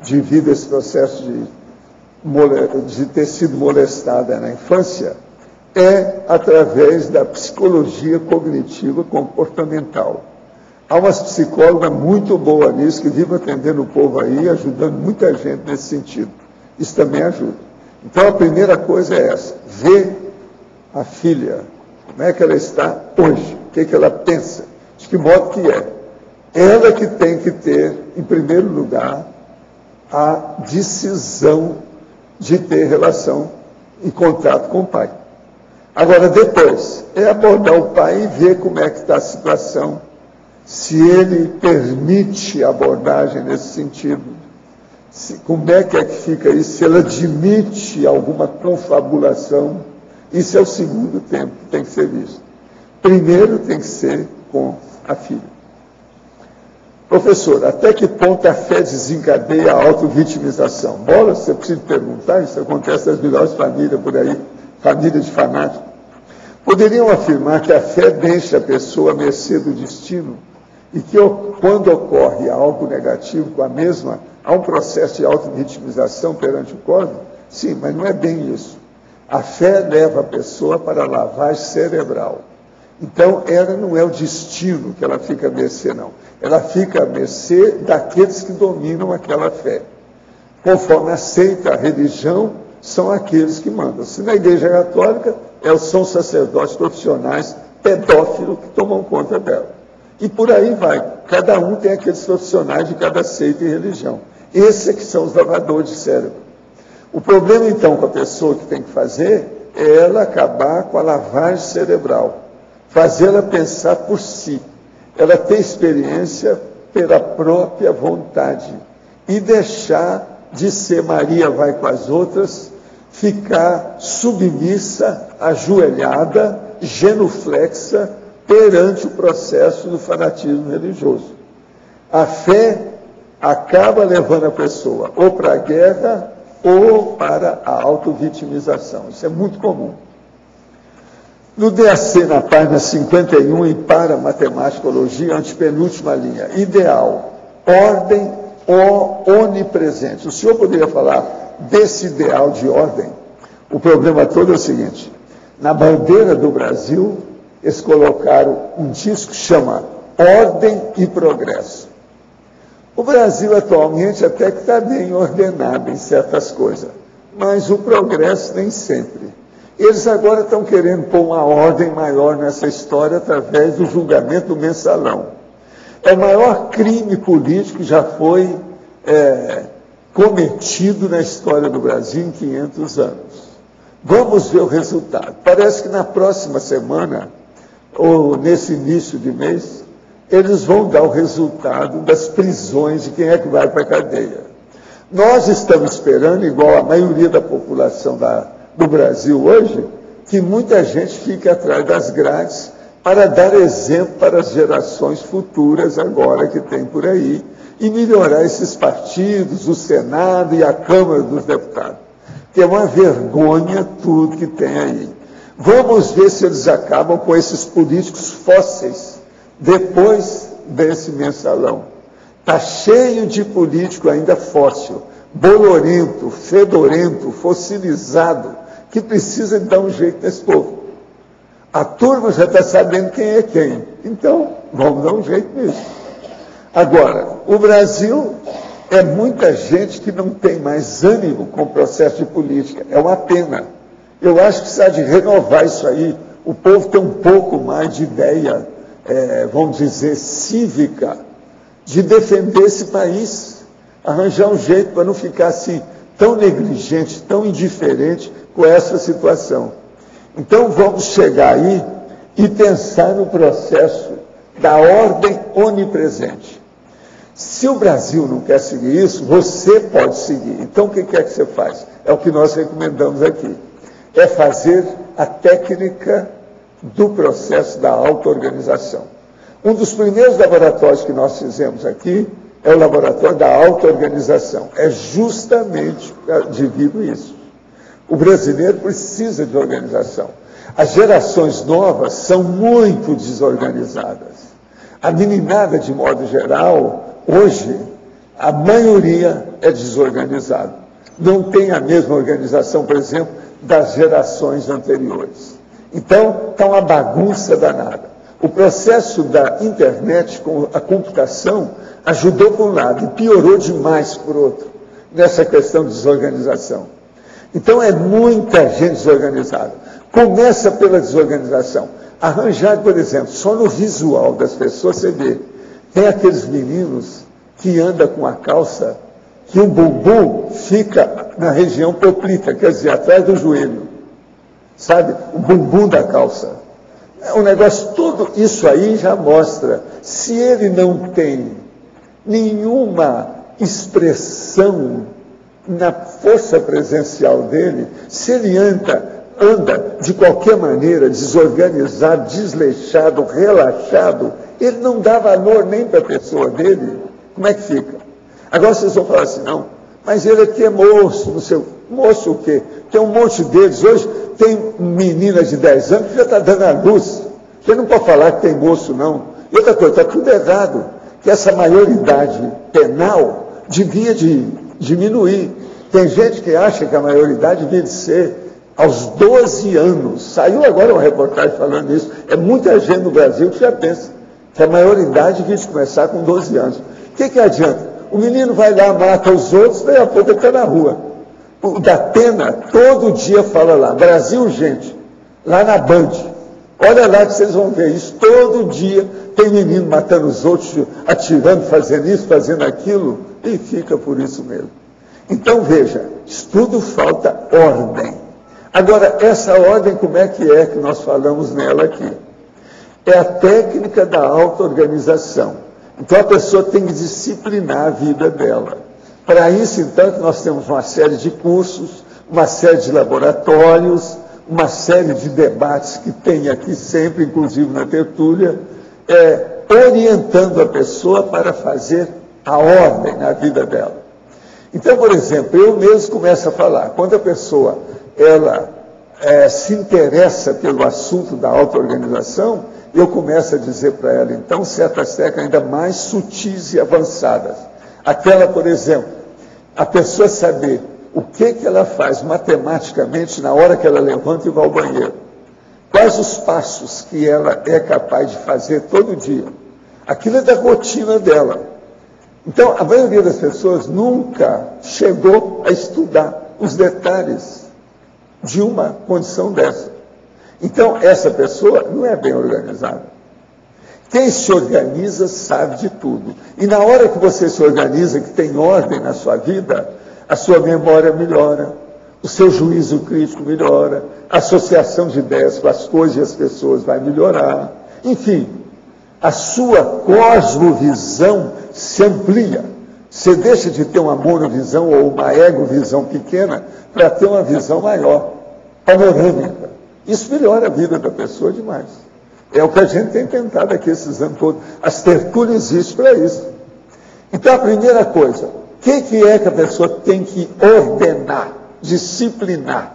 de vida, esse processo de ter sido molestada na infância, é através da psicologia cognitiva comportamental. Há uma psicóloga muito boa nisso, que vive atendendo o povo aí, ajudando muita gente nesse sentido. Isso também ajuda. Então a primeira coisa é essa, ver a filha, como é que ela está hoje, o que ela pensa, de que modo que é. Ela que tem que ter, em primeiro lugar, a decisão de ter relação e contato com o pai. Agora, depois, é abordar o pai e ver como é que está a situação, se ele permite a abordagem nesse sentido, como é que fica isso, se ela admite alguma confabulação. Isso é o segundo tempo que tem que ser visto. Primeiro tem que ser com a filha. Professor, até que ponto a fé desencadeia a autovitimização? Bola, você precisa perguntar, isso acontece nas melhores famílias por aí, família de fanáticos. Poderiam afirmar que a fé deixa a pessoa à mercê do destino e que quando ocorre algo negativo com a mesma, há um processo de autovitimização perante o código? Sim, mas não é bem isso. A fé leva a pessoa para a lavagem cerebral. Então, ela não é o destino que ela fica à mercê, não. Ela fica à mercê daqueles que dominam aquela fé. Conforme aceita a religião, são aqueles que mandam. Se na Igreja Católica, são sacerdotes profissionais pedófilos que tomam conta dela. E por aí vai. Cada um tem aqueles profissionais de cada seita e religião. Esses é que são os lavadores de cérebro. O problema, então, com a pessoa que tem que fazer é ela acabar com a lavagem cerebral. Fazê-la pensar por si. Ela ter experiência pela própria vontade. E deixar de ser Maria vai com as outras, ficar submissa, ajoelhada, genuflexa, perante o processo do fanatismo religioso. A fé acaba levando a pessoa ou para a guerra ou para a autovitimização. Isso é muito comum. No DAC, na página 51, e para Matemáticologia, antepenúltima linha, ideal, ordem onipresente. O senhor poderia falar desse ideal de ordem? O problema todo é o seguinte, na bandeira do Brasil, eles colocaram um disco que chama Ordem e Progresso. O Brasil atualmente até que está bem ordenado em certas coisas, mas o progresso nem sempre. Eles agora estão querendo pôr uma ordem maior nessa história através do julgamento do mensalão. É o maior crime político que já foi cometido na história do Brasil em 500 anos. Vamos ver o resultado. Parece que na próxima semana, ou nesse início de mês, eles vão dar o resultado das prisões de quem é que vai para a cadeia. Nós estamos esperando, igual a maioria da população do Brasil hoje, que muita gente fique atrás das grades para dar exemplo para as gerações futuras agora que tem por aí e melhorar esses partidos, o Senado e a Câmara dos Deputados. Que é uma vergonha tudo que tem aí. Vamos ver se eles acabam com esses políticos fósseis depois desse mensalão. Está cheio de político ainda fóssil, bolorento, fedorento, fossilizado, que precisa de dar um jeito nesse povo. A turma já está sabendo quem é quem. Então, vamos dar um jeito nisso. Agora, o Brasil é muita gente que não tem mais ânimo com o processo de política. É uma pena. Eu acho que precisa de renovar isso aí. O povo tem um pouco mais de ideia, vamos dizer, cívica, de defender esse país. Arranjar um jeito para não ficar assim, tão negligente, tão indiferente com essa situação. Então vamos chegar aí e pensar no processo da ordem onipresente. Se o Brasil não quer seguir isso, você pode seguir. Então o que é que você faz? É o que nós recomendamos aqui. É fazer a técnica do processo da auto-organização. Um dos primeiros laboratórios que nós fizemos aqui é o laboratório da auto-organização. É justamente devido a isso. O brasileiro precisa de organização. As gerações novas são muito desorganizadas. A meninada, de modo geral, hoje, a maioria é desorganizada. Não tem a mesma organização, por exemplo, das gerações anteriores. Então, está uma bagunça danada. O processo da internet com a computação ajudou por um lado e piorou demais por outro, nessa questão de desorganização. Então, é muita gente desorganizada. Começa pela desorganização. Arranjar, por exemplo, só no visual das pessoas, você vê, tem aqueles meninos que andam com a calça, que o bumbum fica na região poplita, quer dizer, atrás do joelho. Sabe? O bumbum da calça. O negócio, tudo isso aí já mostra. Se ele não tem nenhuma expressão na força presencial dele, se ele anda de qualquer maneira, desorganizado, desleixado, relaxado, ele não dá valor nem para a pessoa dele. Como é que fica? Agora vocês vão falar assim, não, mas ele aqui é moço, não sei, moço o quê? Tem um monte deles. Hoje tem menina de 10 anos que já está dando a luz. Você não pode falar que tem moço, não. E outra coisa, está tudo errado, que essa maioridade penal devia diminuir. Tem gente que acha que a maioridade devia de ser aos 12 anos. Saiu agora uma reportagem falando isso. É muita gente no Brasil que já pensa que a maioridade devia de começar com 12 anos. O que adianta? O menino vai lá, mata os outros, daí a pouco ele está na rua. O da Atena, todo dia fala lá, Brasil, gente, lá na Band. Olha lá que vocês vão ver isso. Todo dia tem menino matando os outros, atirando, fazendo isso, fazendo aquilo, e fica por isso mesmo. Então, veja, tudo falta ordem. Agora, essa ordem, como é que nós falamos nela aqui? É a técnica da auto-organização. Então, a pessoa tem que disciplinar a vida dela. Para isso, então, que nós temos uma série de cursos, uma série de laboratórios, uma série de debates que tem aqui sempre, inclusive na tertúlia, orientando a pessoa para fazer a ordem na vida dela. Então, por exemplo, eu mesmo começo a falar, quando a pessoa se interessa pelo assunto da auto-organização, eu começo a dizer para ela, então, certas técnicas ainda mais sutis e avançadas. Aquela, por exemplo, a pessoa saber o que ela faz matematicamente na hora que ela levanta e vai ao banheiro. Quais os passos que ela é capaz de fazer todo dia. Aquilo é da rotina dela. Então, a maioria das pessoas nunca chegou a estudar os detalhes de uma condição dessa. Então, essa pessoa não é bem organizada. Quem se organiza sabe de tudo. E na hora que você se organiza, que tem ordem na sua vida, a sua memória melhora, o seu juízo crítico melhora, a associação de ideias com as coisas e as pessoas vai melhorar. Enfim, a sua cosmovisão se amplia. Você deixa de ter uma monovisão ou uma egovisão pequena para ter uma visão maior, panorâmica. Isso melhora a vida da pessoa demais. É o que a gente tem tentado aqui esses anos todos. As tertúlias existem para isso. Então, a primeira coisa, o que é que a pessoa tem que ordenar, disciplinar?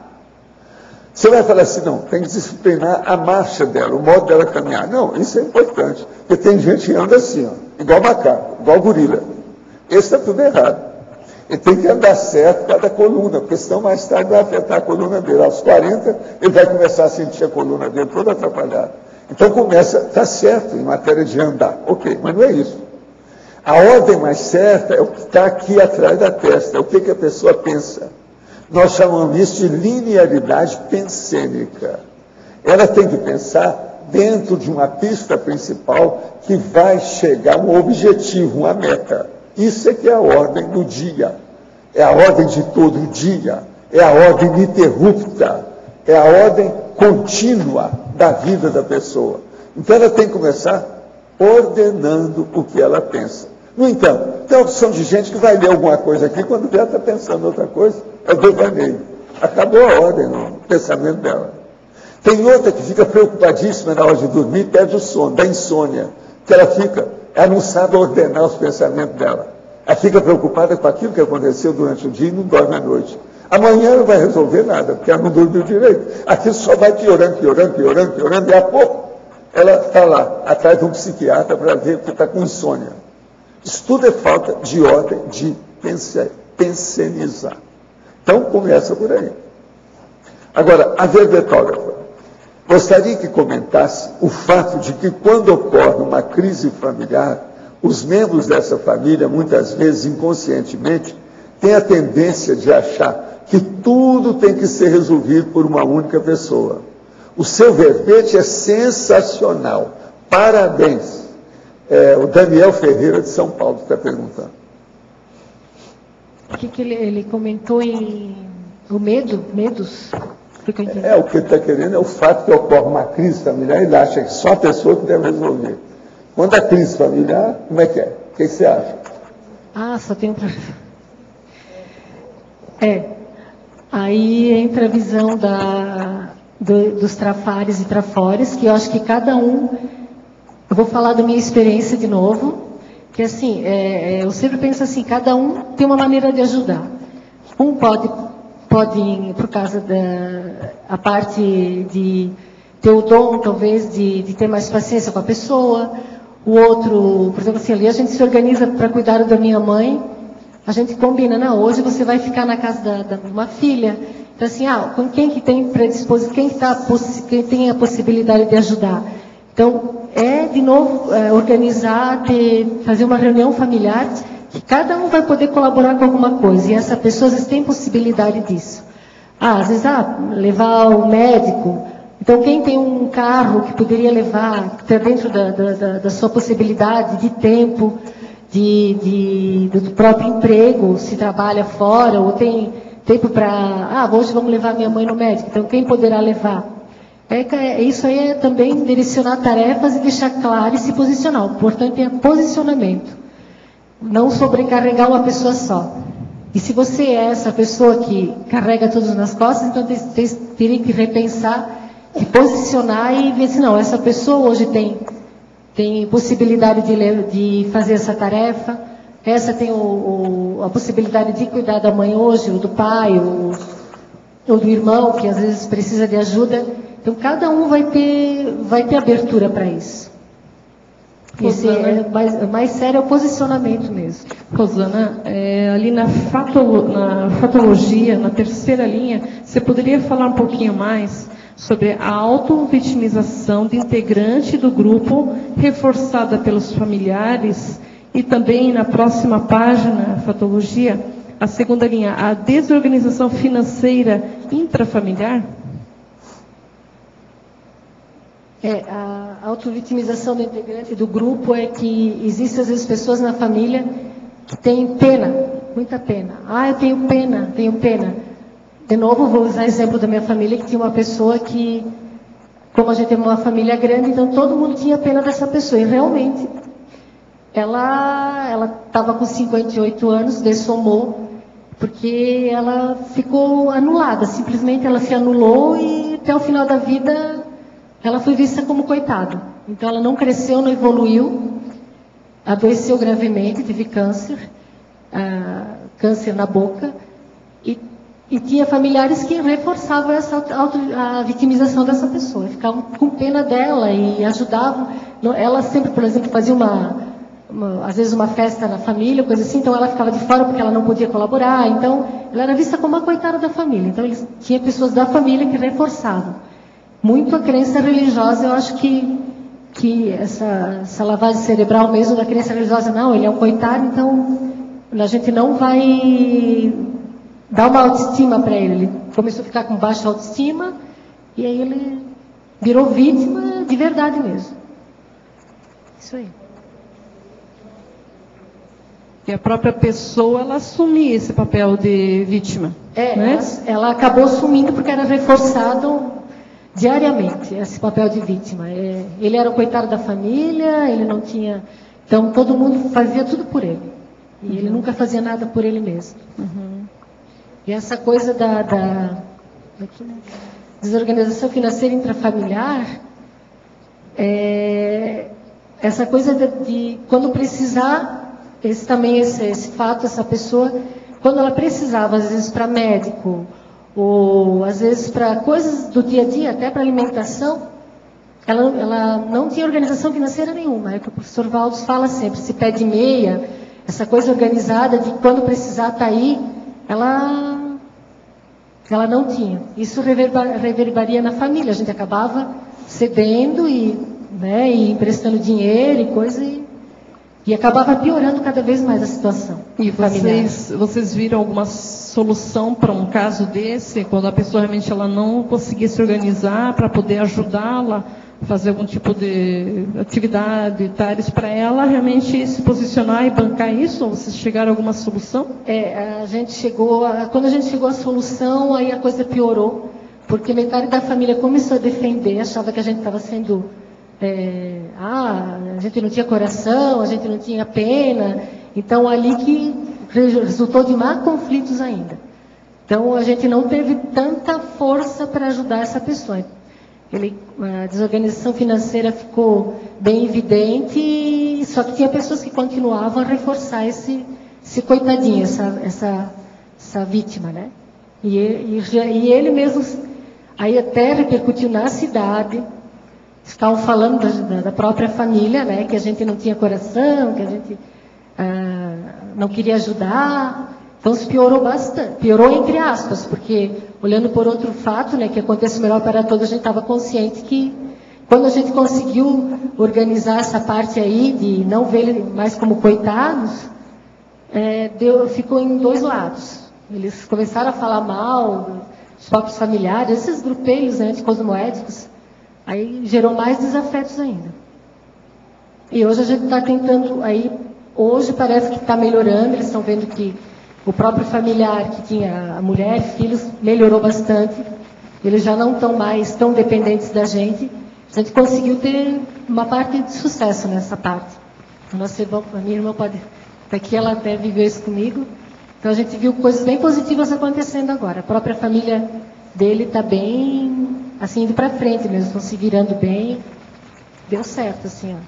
Você vai falar assim, não, tem que disciplinar a marcha dela, o modo dela caminhar. Não, isso é importante, porque tem gente que anda assim, ó, igual macaco, igual gorila. Esse está tudo errado. Ele tem que andar certo cada coluna, porque senão mais tarde vai afetar a coluna dele. Aos 40, ele vai começar a sentir a coluna dele toda atrapalhada. Então está certo em matéria de andar. Ok, mas não é isso. A ordem mais certa é o que está aqui atrás da testa, é o que a pessoa pensa. Nós chamamos isso de linearidade pensênica. Ela tem que pensar dentro de uma pista principal que vai chegar a um objetivo, uma meta. Isso é que é a ordem do dia. É a ordem de todo dia. É a ordem ininterrupta. É a ordem contínua da vida da pessoa. Então ela tem que começar ordenando o que ela pensa. No entanto, tem a opção de gente que vai ler alguma coisa aqui, quando já está pensando outra coisa, é o devaneio. Acabou a ordem no pensamento dela. Tem outra que fica preocupadíssima na hora de dormir, perde o sono, da insônia. Que ela não sabe ordenar os pensamentos dela. Ela fica preocupada com aquilo que aconteceu durante o dia e não dorme à noite. Amanhã não vai resolver nada, porque ela não dormiu direito. Aquilo só vai piorando, e a pouco ela está lá, atrás de um psiquiatra para ver que está com insônia. Isso tudo é falta de ordem de pensenizar. Então, começa por aí. Agora, a verbetógrafa. Gostaria que comentasse o fato de que, quando ocorre uma crise familiar, os membros dessa família, muitas vezes inconscientemente, têm a tendência de achar que tudo tem que ser resolvido por uma única pessoa. O seu verbete é sensacional. Parabéns. O Daniel Ferreira de São Paulo está perguntando. O que ele comentou em o medos? O que ele está querendo é o fato que ocorre uma crise familiar, ele acha que só a pessoa que deve resolver. Quando a crise familiar, como é que é? O que você acha? Só tem um problema. Aí entra a visão dos trafares e trafores, que eu acho que cada um, eu vou falar da minha experiência de novo, que assim, eu sempre penso assim, cada um tem uma maneira de ajudar. Um pode por causa da parte de ter o dom, talvez, de ter mais paciência com a pessoa. O outro, por exemplo, assim, ali a gente se organiza para cuidar da minha mãe, a gente combina, hoje você vai ficar na casa de uma filha. Então, assim, com quem que tem predisposição, quem tem a possibilidade de ajudar. Então, de novo, organizar, fazer uma reunião familiar, que cada um vai poder colaborar com alguma coisa, e essa pessoa, às vezes, tem possibilidade disso. Às vezes, levar o médico. Então, quem tem um carro que poderia levar, que está dentro da sua possibilidade de tempo, do próprio emprego, se trabalha fora, ou tem tempo para, hoje vamos levar minha mãe no médico, então quem poderá levar? Isso aí é também direcionar tarefas e deixar claro e se posicionar. O importante é posicionamento. Não sobrecarregar uma pessoa só. E se você é essa pessoa que carrega todos nas costas, então teria que repensar, se posicionar e ver se não, essa pessoa hoje tem possibilidade de fazer essa tarefa, essa tem a possibilidade de cuidar da mãe hoje, ou do pai, ou do irmão, que às vezes precisa de ajuda. Então, cada um vai ter abertura para isso. Mais sério é o posicionamento mesmo. Rosana, ali na fatologia, na terceira linha, você poderia falar um pouquinho mais sobre a auto-vitimização de integrante do grupo, reforçada pelos familiares, e também na próxima página, fatologia, a segunda linha, a desorganização financeira intrafamiliar? A autovitimização do integrante do grupo é que existem às vezes pessoas na família que têm pena, muita pena. Eu tenho pena. De novo, vou usar o exemplo da minha família, que tinha uma pessoa que, como a gente é uma família grande, então todo mundo tinha pena dessa pessoa. E realmente, ela estava com 58 anos, dessomou, porque ela ficou anulada. Simplesmente ela se anulou e até o final da vida ela foi vista como coitada. Então ela não cresceu, não evoluiu, adoeceu gravemente, teve câncer, câncer na boca, e tinha familiares que reforçavam a vitimização dessa pessoa, ficavam com pena dela e ajudavam. Ela sempre, por exemplo, fazia às vezes uma festa na família, coisa assim, então ela ficava de fora porque ela não podia colaborar, então ela era vista como uma coitada da família. Então tinha pessoas da família que reforçavam. Muito a crença religiosa, eu acho que essa lavagem cerebral mesmo da crença religiosa, não, ele é um coitado, então a gente não vai dar uma autoestima para ele. Ele começou a ficar com baixa autoestima e aí ele virou vítima de verdade mesmo. Isso aí. E a própria pessoa, ela assumia esse papel de vítima. Né? Ela acabou assumindo porque era reforçado diariamente esse papel de vítima. Ele era o coitado da família, ele não tinha... Então todo mundo fazia tudo por ele. E ele nunca fazia nada por ele mesmo. E essa coisa da desorganização financeira intrafamiliar, essa coisa de quando precisar, esse fato, essa pessoa, quando ela precisava, às vezes para médico, ou às vezes para coisas do dia a dia, até para alimentação, ela não tinha organização financeira nenhuma. É o que o professor Valdos fala sempre, se pede meia, essa coisa organizada de quando precisar estar aí, ela não tinha. Isso reverberaria na família, a gente acabava cedendo e emprestando dinheiro e coisa, e acabava piorando cada vez mais a situação. E vocês viram alguma solução para um caso desse, quando a pessoa realmente ela não conseguia se organizar para poder ajudá-la a fazer algum tipo de atividade, para ela realmente se posicionar e bancar isso? Ou vocês chegaram a alguma solução? Quando a gente chegou à solução, aí a coisa piorou, porque metade da família começou a defender, achava que a gente estava sendo... a gente não tinha coração, a gente não tinha pena. Então, ali que resultou de mais conflitos ainda. Então, a gente não teve tanta força para ajudar essa pessoa. A desorganização financeira ficou bem evidente, só que tinha pessoas que continuavam a reforçar esse coitadinho, essa vítima, né? E ele mesmo, aí até repercutiu na cidade. Estavam falando da própria família, né, que a gente não tinha coração, que a gente não queria ajudar. Então se piorou bastante, piorou entre aspas, porque olhando por outro fato, né, que acontece melhor para todos, a gente estava consciente que quando a gente conseguiu organizar essa parte aí de não ver ele mais como coitados, ficou em dois lados. Eles começaram a falar mal dos próprios familiares, esses grupelhos, né, anticosmoéticos. Aí gerou mais desafetos ainda. E hoje a gente está tentando, hoje parece que está melhorando, eles estão vendo que o próprio familiar que tinha a mulher e filhos melhorou bastante, eles já não estão mais tão dependentes da gente. A gente conseguiu ter uma parte de sucesso nessa parte. A minha irmã pode estar aqui, ela até viveu isso comigo. Então a gente viu coisas bem positivas acontecendo agora. A própria família dele está bem... assim, indo para frente mesmo, estão se virando bem, deu certo, assim, ó.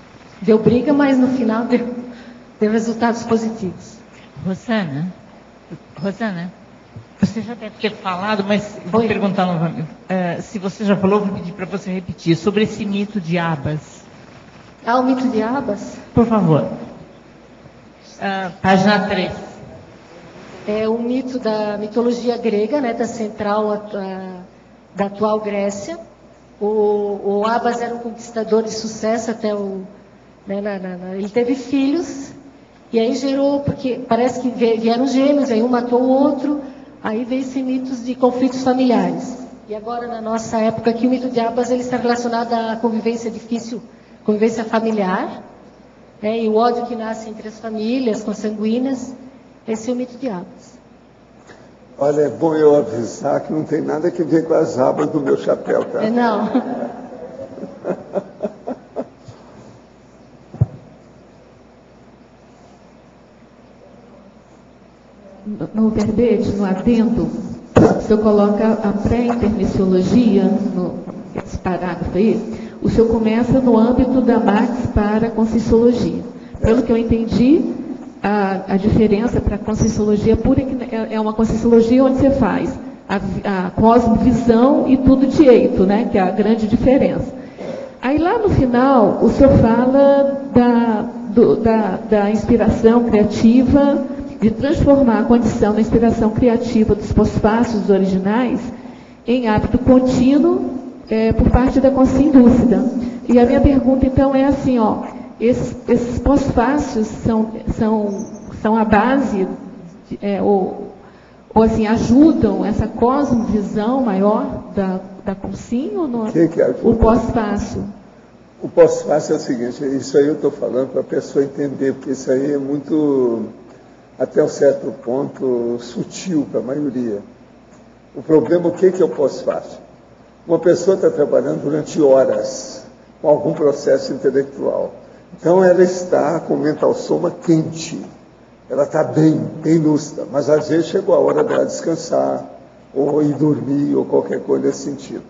Deu briga, mas no final deu resultados positivos. Rosana, você já deve ter falado, mas vou perguntar novamente. Se você já falou, vou pedir para você repetir, sobre esse mito de Abas. O mito de Abas? Por favor. Página 3. É o mito da mitologia grega, né, da central... da atual Grécia. O Abas era um conquistador de sucesso até ele teve filhos, e aí gerou, porque parece que vieram gêmeos, aí um matou o outro, aí veio esse mitos de conflitos familiares. E agora, na nossa época aqui, o mito de Abas ele está relacionado à convivência difícil, convivência familiar, e o ódio que nasce entre as famílias consanguíneas. Esse é o mito de Abas. Olha, é bom eu avisar que não tem nada a ver com as abas do meu chapéu, tá? Não. No verbete, no adendo, o senhor coloca a pré-intermissiologia, nesse parágrafo aí, o senhor começa no âmbito da Marx para a Conscienciologia. Pelo que eu entendi, a diferença para a Conscienciologia pura é uma Conscienciologia onde você faz a cosmovisão e tudo direito, né? Que é a grande diferença. Aí lá no final, o senhor fala da inspiração criativa, de transformar a condição da inspiração criativa dos pós-fácios originais em hábito contínuo por parte da consciência lúcida. E a minha pergunta, então, é assim, esses pós-fácios são a base, ou assim, ajudam essa cosmovisão maior da consciência ou não? Que ajuda? O pós-fácil. O pós-fácil é o seguinte, isso aí eu estou falando para a pessoa entender, porque isso aí é muito, até um certo ponto, sutil para a maioria. O problema, o que é o pós-fácil? Uma pessoa está trabalhando durante horas com algum processo intelectual. Então ela está com o mental soma quente. Ela está bem lúcida, mas às vezes chegou a hora dela descansar, ou ir dormir, ou qualquer coisa nesse sentido.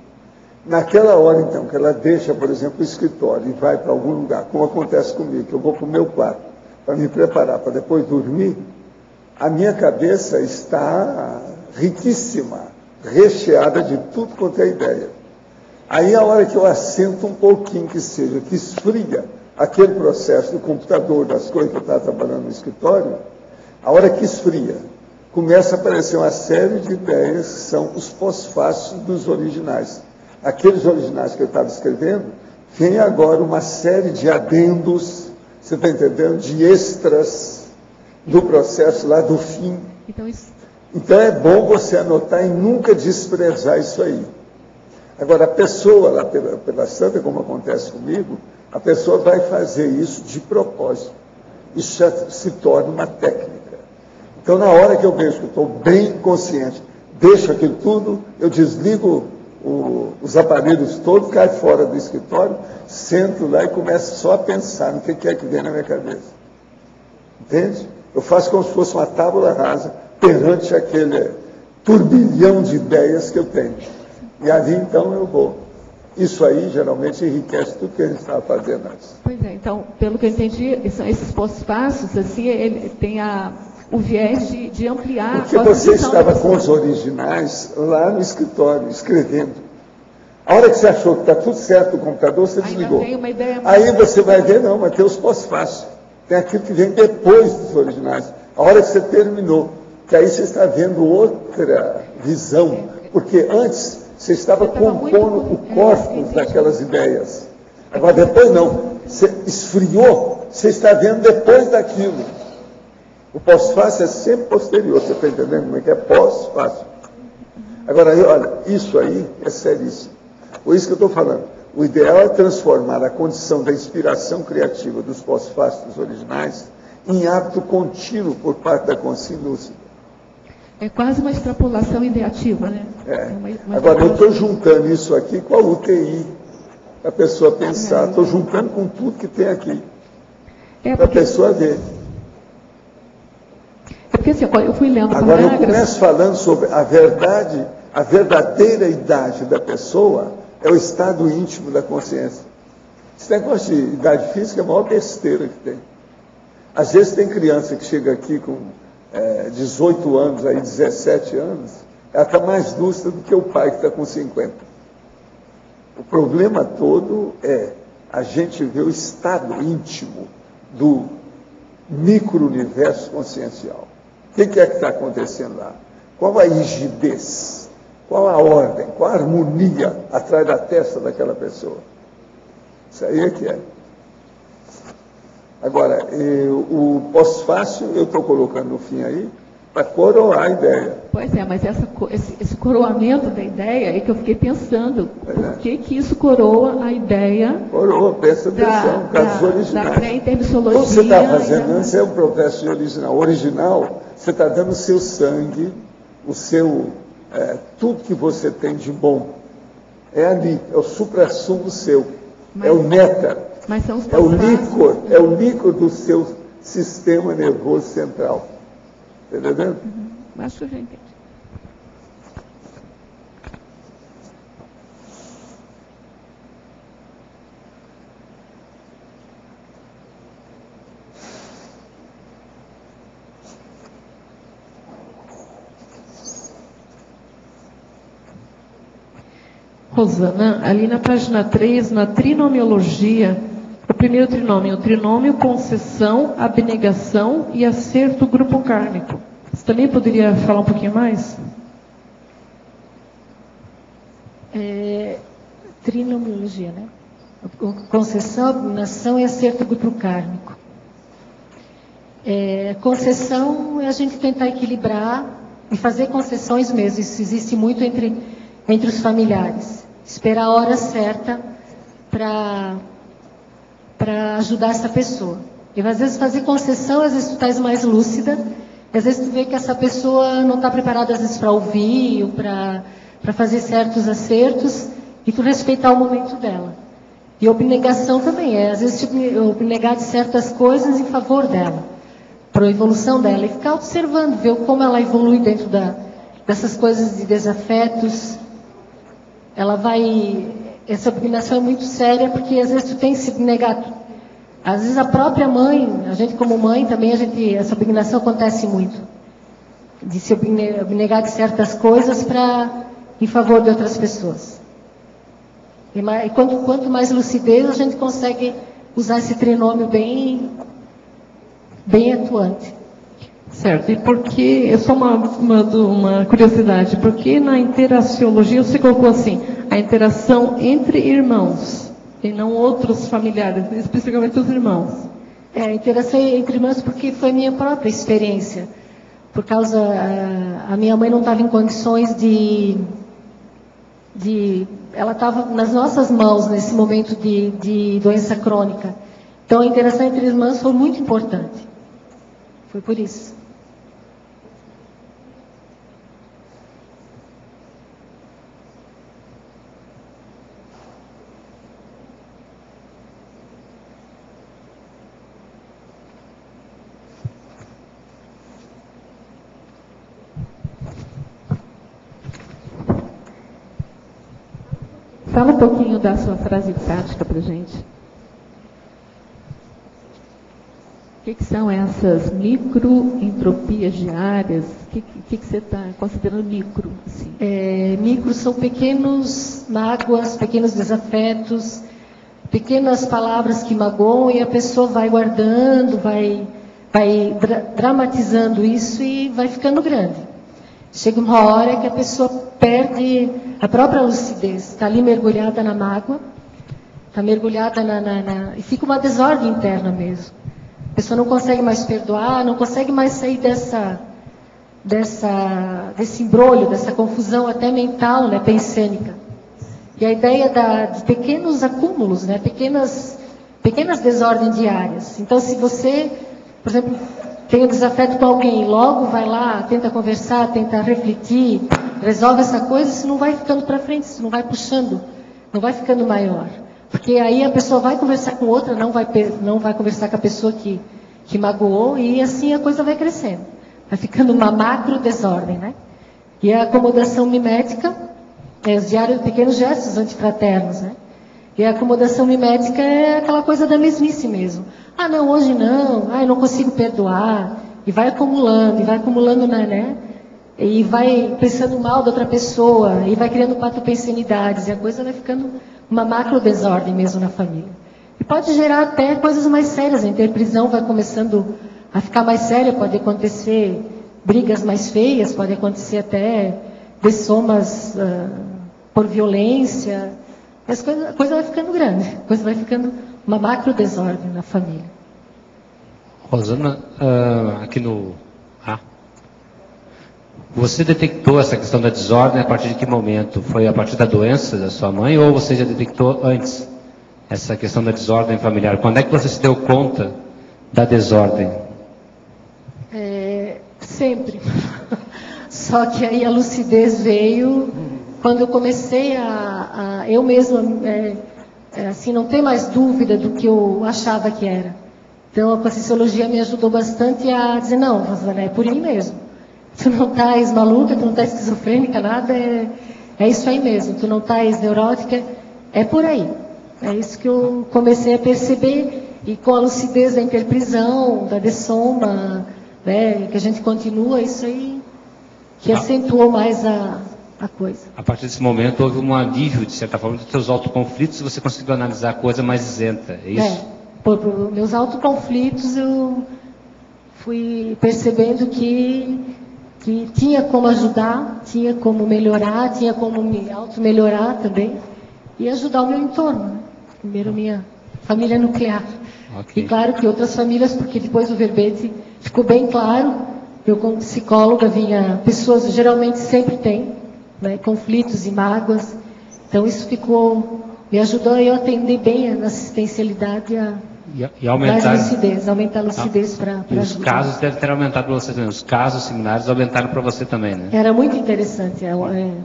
Naquela hora, então, que ela deixa, por exemplo, o escritório e vai para algum lugar, como acontece comigo, que eu vou para o meu quarto para me preparar, para depois dormir, a minha cabeça está riquíssima, recheada de tudo quanto é ideia. Aí a hora que eu assento um pouquinho, que seja, que esfria aquele processo do computador, das coisas que eu estava trabalhando no escritório, a hora que esfria, começa a aparecer uma série de ideias que são os pós-fácios dos originais. Aqueles originais que eu estava escrevendo, vem agora uma série de adendos, você está entendendo? De extras do processo lá do fim. Então é bom você anotar e nunca desprezar isso aí. Agora, a pessoa lá pela santa, como acontece comigo, a pessoa vai fazer isso de propósito. Isso já se torna uma técnica. Então, na hora que eu vejo que eu estou bem consciente, deixo aquilo tudo, eu desligo os aparelhos todos, caio fora do escritório, sento lá e começo só a pensar no que é que vem na minha cabeça. Entende? Eu faço como se fosse uma tábula rasa perante aquele turbilhão de ideias que eu tenho. E ali, então, eu vou. Isso aí, geralmente, enriquece tudo que a gente estava fazendo antes. Pois é, então, pelo que eu entendi, esses pós-fácios, assim, ele tem o viés de ampliar... Porque você estava com os originais lá no escritório, escrevendo. A hora que você achou que está tudo certo no computador, você desligou. Tem uma ideia aí você vai ver, não, mas tem os pós-fácios. Tem aquilo que vem depois dos originais. A hora que você terminou, que aí você está vendo outra visão. Porque antes você estava compondo o corpus daquelas ideias. Agora depois não. Você esfriou, você está vendo depois daquilo. O pós-fácil é sempre posterior, você está entendendo como é que é pós-fácil? Agora, olha, isso aí é seríssimo. Por isso que eu estou falando. O ideal é transformar a condição da inspiração criativa dos pós-fácios dos originais em hábito contínuo por parte da consciência lúcida. É quase uma extrapolação ideativa, né? Agora, eu estou juntando isso aqui com a UTI, para a pessoa pensar. Estou juntando com tudo que tem aqui, para a pessoa ver. Porque assim, eu fui lendo agora eu começo falando sobre a verdade, a verdadeira idade da pessoa é o estado íntimo da consciência. Esse negócio de idade física é a maior besteira que tem. Às vezes tem criança que chega aqui com 18 anos, aí 17 anos, ela está mais lúcida do que o pai que está com 50. O problema todo é a gente ver o estado íntimo do micro-universo consciencial. O que é que está acontecendo lá? Qual a rigidez? Qual a ordem? Qual a harmonia atrás da testa daquela pessoa? Isso aí é que é. Agora, o pós-fácil eu estou colocando no fim aí para coroar a ideia. Pois é, mas esse coroamento da ideia é que eu fiquei pensando. Por que isso coroa a ideia? Coroa, presta atenção, casos originais. Da pré-intermissologia. O que você está fazendo antes é um processo original. Original, você está dando o seu sangue, o seu, tudo que você tem de bom. É ali, é o suprassumo seu, é o néctar. Mas são os é o líquor do seu sistema nervoso central. Está entendendo? Acho que eu já entendi. Rosana, ali na página 3, na trinomiologia, o primeiro trinômio, o trinômio concessão, abnegação e acerto grupo kármico. Você também poderia falar um pouquinho mais? Trinomiologia, né? Concessão, abnegação e acerto grupo kármico. Concessão é a gente tentar equilibrar e fazer concessões mesmo. Isso existe muito entre os familiares. Esperar a hora certa para ajudar essa pessoa. E às vezes fazer concessão, às vezes tu estás mais lúcida, e às vezes tu vê que essa pessoa não está preparada às vezes para ouvir ou para fazer certos acertos, e tu respeitar o momento dela. E abnegação também às vezes abnegar de certas coisas em favor dela, para a evolução dela, e ficar observando, ver como ela evolui dentro dessas coisas de desafetos. Essa abnegação é muito séria, porque às vezes tu tem que se abnegar. Às vezes a própria mãe, a gente como mãe também, essa abnegação acontece muito. De se abnegar de certas coisas em favor de outras pessoas. E quanto mais lucidez, a gente consegue usar esse trinômio bem atuante. Certo, e porque, é só uma curiosidade, porque na interaciologia você colocou assim, a interação entre irmãos, e não outros familiares, especificamente os irmãos? A interação entre irmãos porque foi minha própria experiência. Por causa, a minha mãe não estava em condições ela estava nas nossas mãos nesse momento de doença crônica. Então a interação entre irmãos foi muito importante. Foi por isso. Fala um pouquinho da sua frase prática para a gente. O que são essas microentropias diárias? O que você está considerando micro? Assim? Micro são pequenos mágoas, pequenos desafetos, pequenas palavras que magoam, e a pessoa vai guardando, vai dramatizando isso e vai ficando grande. Chega uma hora que a pessoa perde a própria lucidez, está ali mergulhada na mágoa, está mergulhada e fica uma desordem interna mesmo. A pessoa não consegue mais perdoar, não consegue mais sair desse embrolho, dessa confusão até mental, né, pensênica. E a ideia de pequenos acúmulos, né, pequenas desordens diárias. Então, se você, por exemplo, tem um desafeto com alguém, logo vai lá, tenta conversar, tenta refletir, resolve essa coisa, isso não vai ficando para frente, isso não vai puxando, não vai ficando maior. Porque aí a pessoa vai conversar com outra, não vai conversar com a pessoa que magoou, e assim a coisa vai crescendo. Vai ficando uma macro desordem, né? E a acomodação mimética, os diários de pequenos gestos antifraternos, né? E a acomodação mimética é aquela coisa da mesmice mesmo. Ah, não, hoje não. Ah, eu não consigo perdoar. E vai acumulando, né? E vai pensando mal da outra pessoa, e vai criando patopensenidades, e a coisa vai ficando uma macro desordem mesmo na família. E pode gerar até coisas mais sérias. A interprisão vai começando a ficar mais séria, pode acontecer brigas mais feias, pode acontecer até dessomas por violência. A coisa vai ficando grande, a coisa vai ficando uma macro desordem na família. Rosana, aqui no... Você detectou essa questão da desordem a partir de que momento? Foi a partir da doença da sua mãe, ou você já detectou antes essa questão da desordem familiar? Quando é que você se deu conta da desordem? Sempre. Só que aí a lucidez veio quando eu comecei eu mesma, assim, não ter mais dúvida do que eu achava que era. Então a Conscienciologia me ajudou bastante a dizer, não, Rosana, é por aí mesmo. Tu não estás maluca, tu não estás esquizofrênica, nada, é isso aí mesmo. Tu não estás neurótica, é por aí. É isso que eu comecei a perceber, e com a lucidez da interprisão, da dessoma, né, que a gente continua, isso aí que acentuou mais a coisa. A partir desse momento houve um alívio, de certa forma, dos teus autoconflitos, e você conseguiu analisar a coisa mais isenta, é isso? por meus autoconflitos, eu fui percebendo que tinha como ajudar, tinha como melhorar, tinha como me auto-melhorar também e ajudar o meu entorno. Né? Primeiro, minha família nuclear. Okay. E claro que outras famílias, porque depois do verbete ficou bem claro. Eu, como psicóloga, pessoas geralmente sempre têm, né, conflitos e mágoas. Então, isso me ajudou a eu atender bem na assistencialidade e aumentar, mais lucidez, aumentar a lucidez para os ajudar. Casos devem ter aumentado para você também. Os casos similares aumentaram para você também, né? Era muito interessante.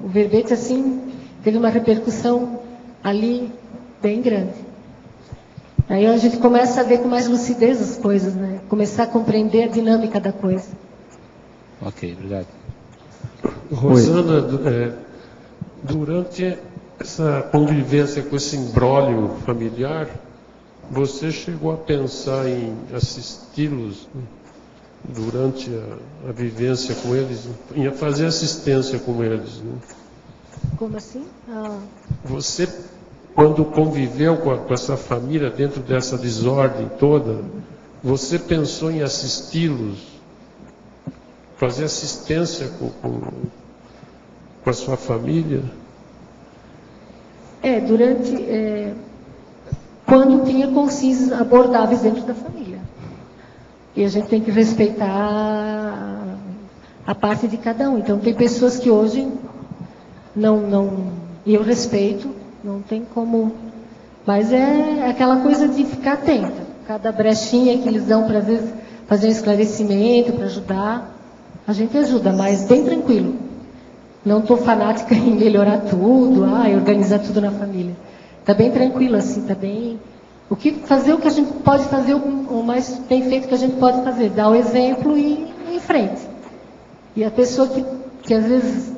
O verbete, assim, teve uma repercussão ali bem grande. Aí a gente começa a ver com mais lucidez as coisas, né? Começar a compreender a dinâmica da coisa. Ok, obrigado. Rosana, durante essa convivência com esse imbróglio familiar, você chegou a pensar em assisti-los durante a vivência com eles, em fazer assistência com eles? Né? Como assim? Você, quando conviveu com essa família dentro dessa desordem toda, você pensou em assisti-los? Fazer assistência com a sua família? Quando tinha consciências abordáveis dentro da família. E a gente tem que respeitar a parte de cada um. Então, tem pessoas que hoje e eu respeito, não tem como. Mas é aquela coisa de ficar atenta. Cada brechinha que eles dão para, às vezes, fazer um esclarecimento, para ajudar. A gente ajuda, mas bem tranquilo. Não estou fanática em melhorar tudo, organizar tudo na família. Está bem tranquilo, assim, está bem... Fazer o que a gente pode fazer, o mais bem feito que a gente pode fazer. Dar o exemplo e ir em frente. E a pessoa que às vezes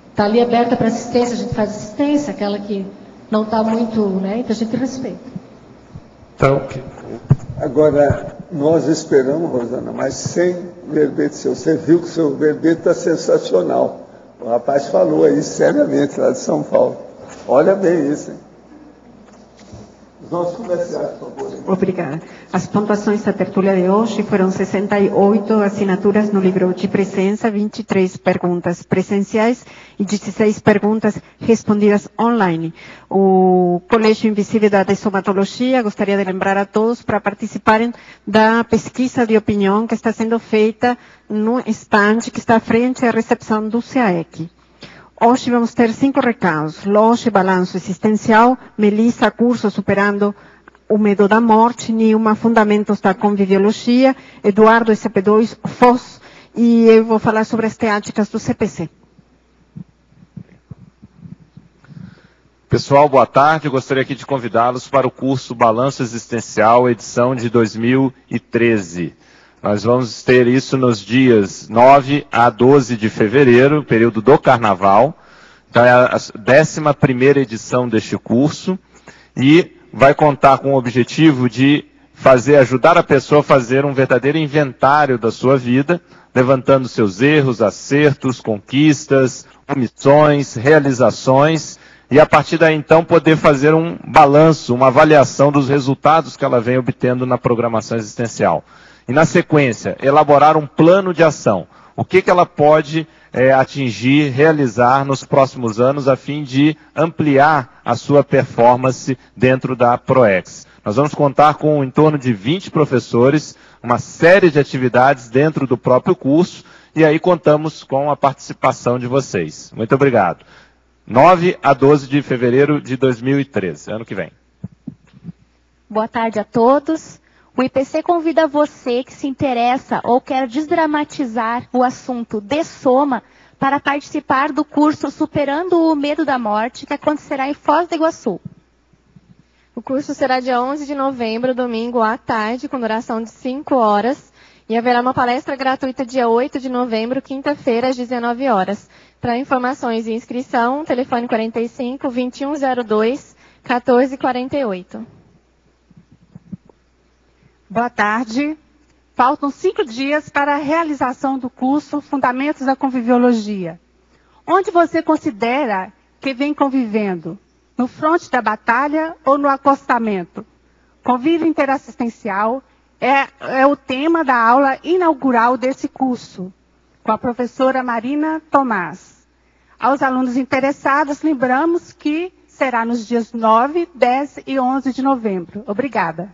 está ali aberta para assistência, a gente faz assistência. Aquela que não está muito, né? Então a gente respeita. Tá, ok. Agora, nós esperamos, Rosana, mas sem verbete seu. Você viu que o seu verbete está sensacional. O rapaz falou aí seriamente lá de São Paulo. Olha bem isso, hein? Os nossos comerciais, por favor. Obrigada. As pontuações da tertúlia de hoje foram 68 assinaturas no livro de presença, 23 perguntas presenciais e 16 perguntas respondidas online. O Colégio Invisível da Dessomatologia gostaria de lembrar a todos para participarem da pesquisa de opinião que está sendo feita no estande que está à frente à recepção do CAEC. Hoje vamos ter 5 recados. Loge, balanço existencial, Melissa, curso superando o medo da morte, Nilma, fundamentos da conviviologia, Eduardo, SCP-2, FOS, e eu vou falar sobre as teáticas do CPC. Pessoal, boa tarde. Eu gostaria aqui de convidá-los para o curso Balanço Existencial, edição de 2013. Nós vamos ter isso nos dias 9 a 12 de fevereiro, período do Carnaval. Então é a 11ª edição deste curso e vai contar com o objetivo de ajudar a pessoa a fazer um verdadeiro inventário da sua vida, levantando seus erros, acertos, conquistas, omissões, realizações, e a partir daí então poder fazer um balanço, uma avaliação dos resultados que ela vem obtendo na programação existencial. E, na sequência, elaborar um plano de ação. O que ela pode atingir, realizar nos próximos anos a fim de ampliar a sua performance dentro da ProEx. Nós vamos contar com em torno de 20 professores, uma série de atividades dentro do próprio curso, e aí contamos com a participação de vocês. Muito obrigado. 9 a 12 de fevereiro de 2013, ano que vem. Boa tarde a todos. O IPC convida você que se interessa ou quer desdramatizar o assunto de soma para participar do curso Superando o Medo da Morte, que acontecerá em Foz do Iguaçu. O curso será dia 11 de novembro, domingo à tarde, com duração de 5 horas. E haverá uma palestra gratuita dia 8 de novembro, quinta-feira, às 19 horas. Para informações e inscrição, telefone 45 2102 1448. Boa tarde. Faltam 5 dias para a realização do curso Fundamentos da Conviviologia. Onde você considera que vem convivendo? No fronte da batalha ou no acostamento? Convívio interassistencial é o tema da aula inaugural desse curso, com a professora Marina Tomás. Aos alunos interessados, lembramos que será nos dias 9, 10 e 11 de novembro. Obrigada.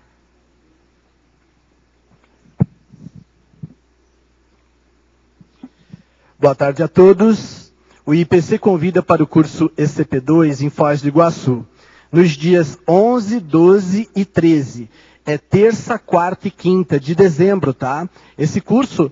Boa tarde a todos. O IPC convida para o curso ECP2 em Foz do Iguaçu, nos dias 11, 12 e 13. É terça, quarta e quinta de dezembro, tá? Esse curso,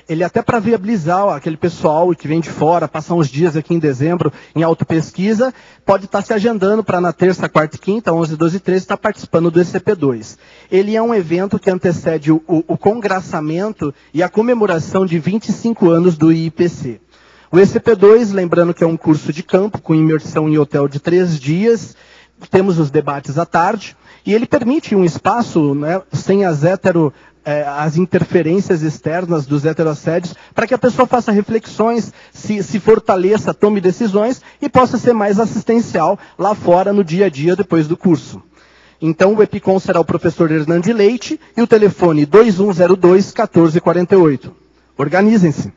ele é até para viabilizar aquele pessoal que vem de fora, passar uns dias aqui em dezembro em autopesquisa, pode estar se agendando para na terça, quarta e quinta, 11, 12 e 13, estar participando do ECP2. Ele é um evento que antecede o congraçamento e a comemoração de 25 anos do IPC. O ECP2, lembrando que é um curso de campo, com imersão em hotel de 3 dias, temos os debates à tarde, e ele permite um espaço, né, sem as interferências externas dos heterossédios, para que a pessoa faça reflexões, se fortaleça, tome decisões e possa ser mais assistencial lá fora no dia a dia depois do curso. Então o EPICOM será o professor Hernande Leite e o telefone 2102-1448. Organizem-se.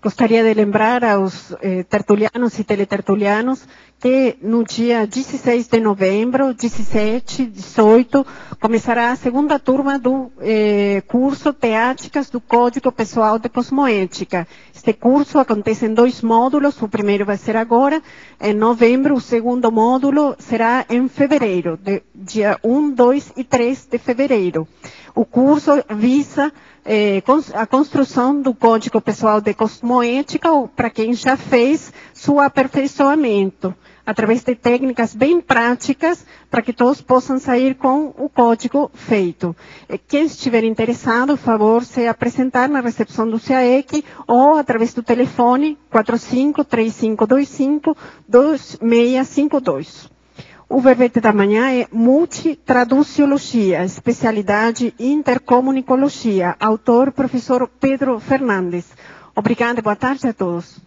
Gostaria de lembrar aos tertulianos e teletertulianos que no dia 16 de novembro, 17, 18, começará a segunda turma do curso Teáticas do Código Pessoal de Cosmoética. Este curso acontece em 2 módulos, o primeiro vai ser agora, em novembro, o segundo módulo será em fevereiro, dia 1, 2 e 3 de fevereiro. O curso visa a construção do Código Pessoal de Cosmoética, para quem já fez seu aperfeiçoamento, através de técnicas bem práticas, para que todos possam sair com o código feito. Quem estiver interessado, por favor, se apresentar na recepção do CAEC ou através do telefone 45-3525-2652. O verbete da manhã é Multitraduciologia, especialidade Intercomunicologia, autor professor Pedro Fernandes. Obrigada, boa tarde a todos.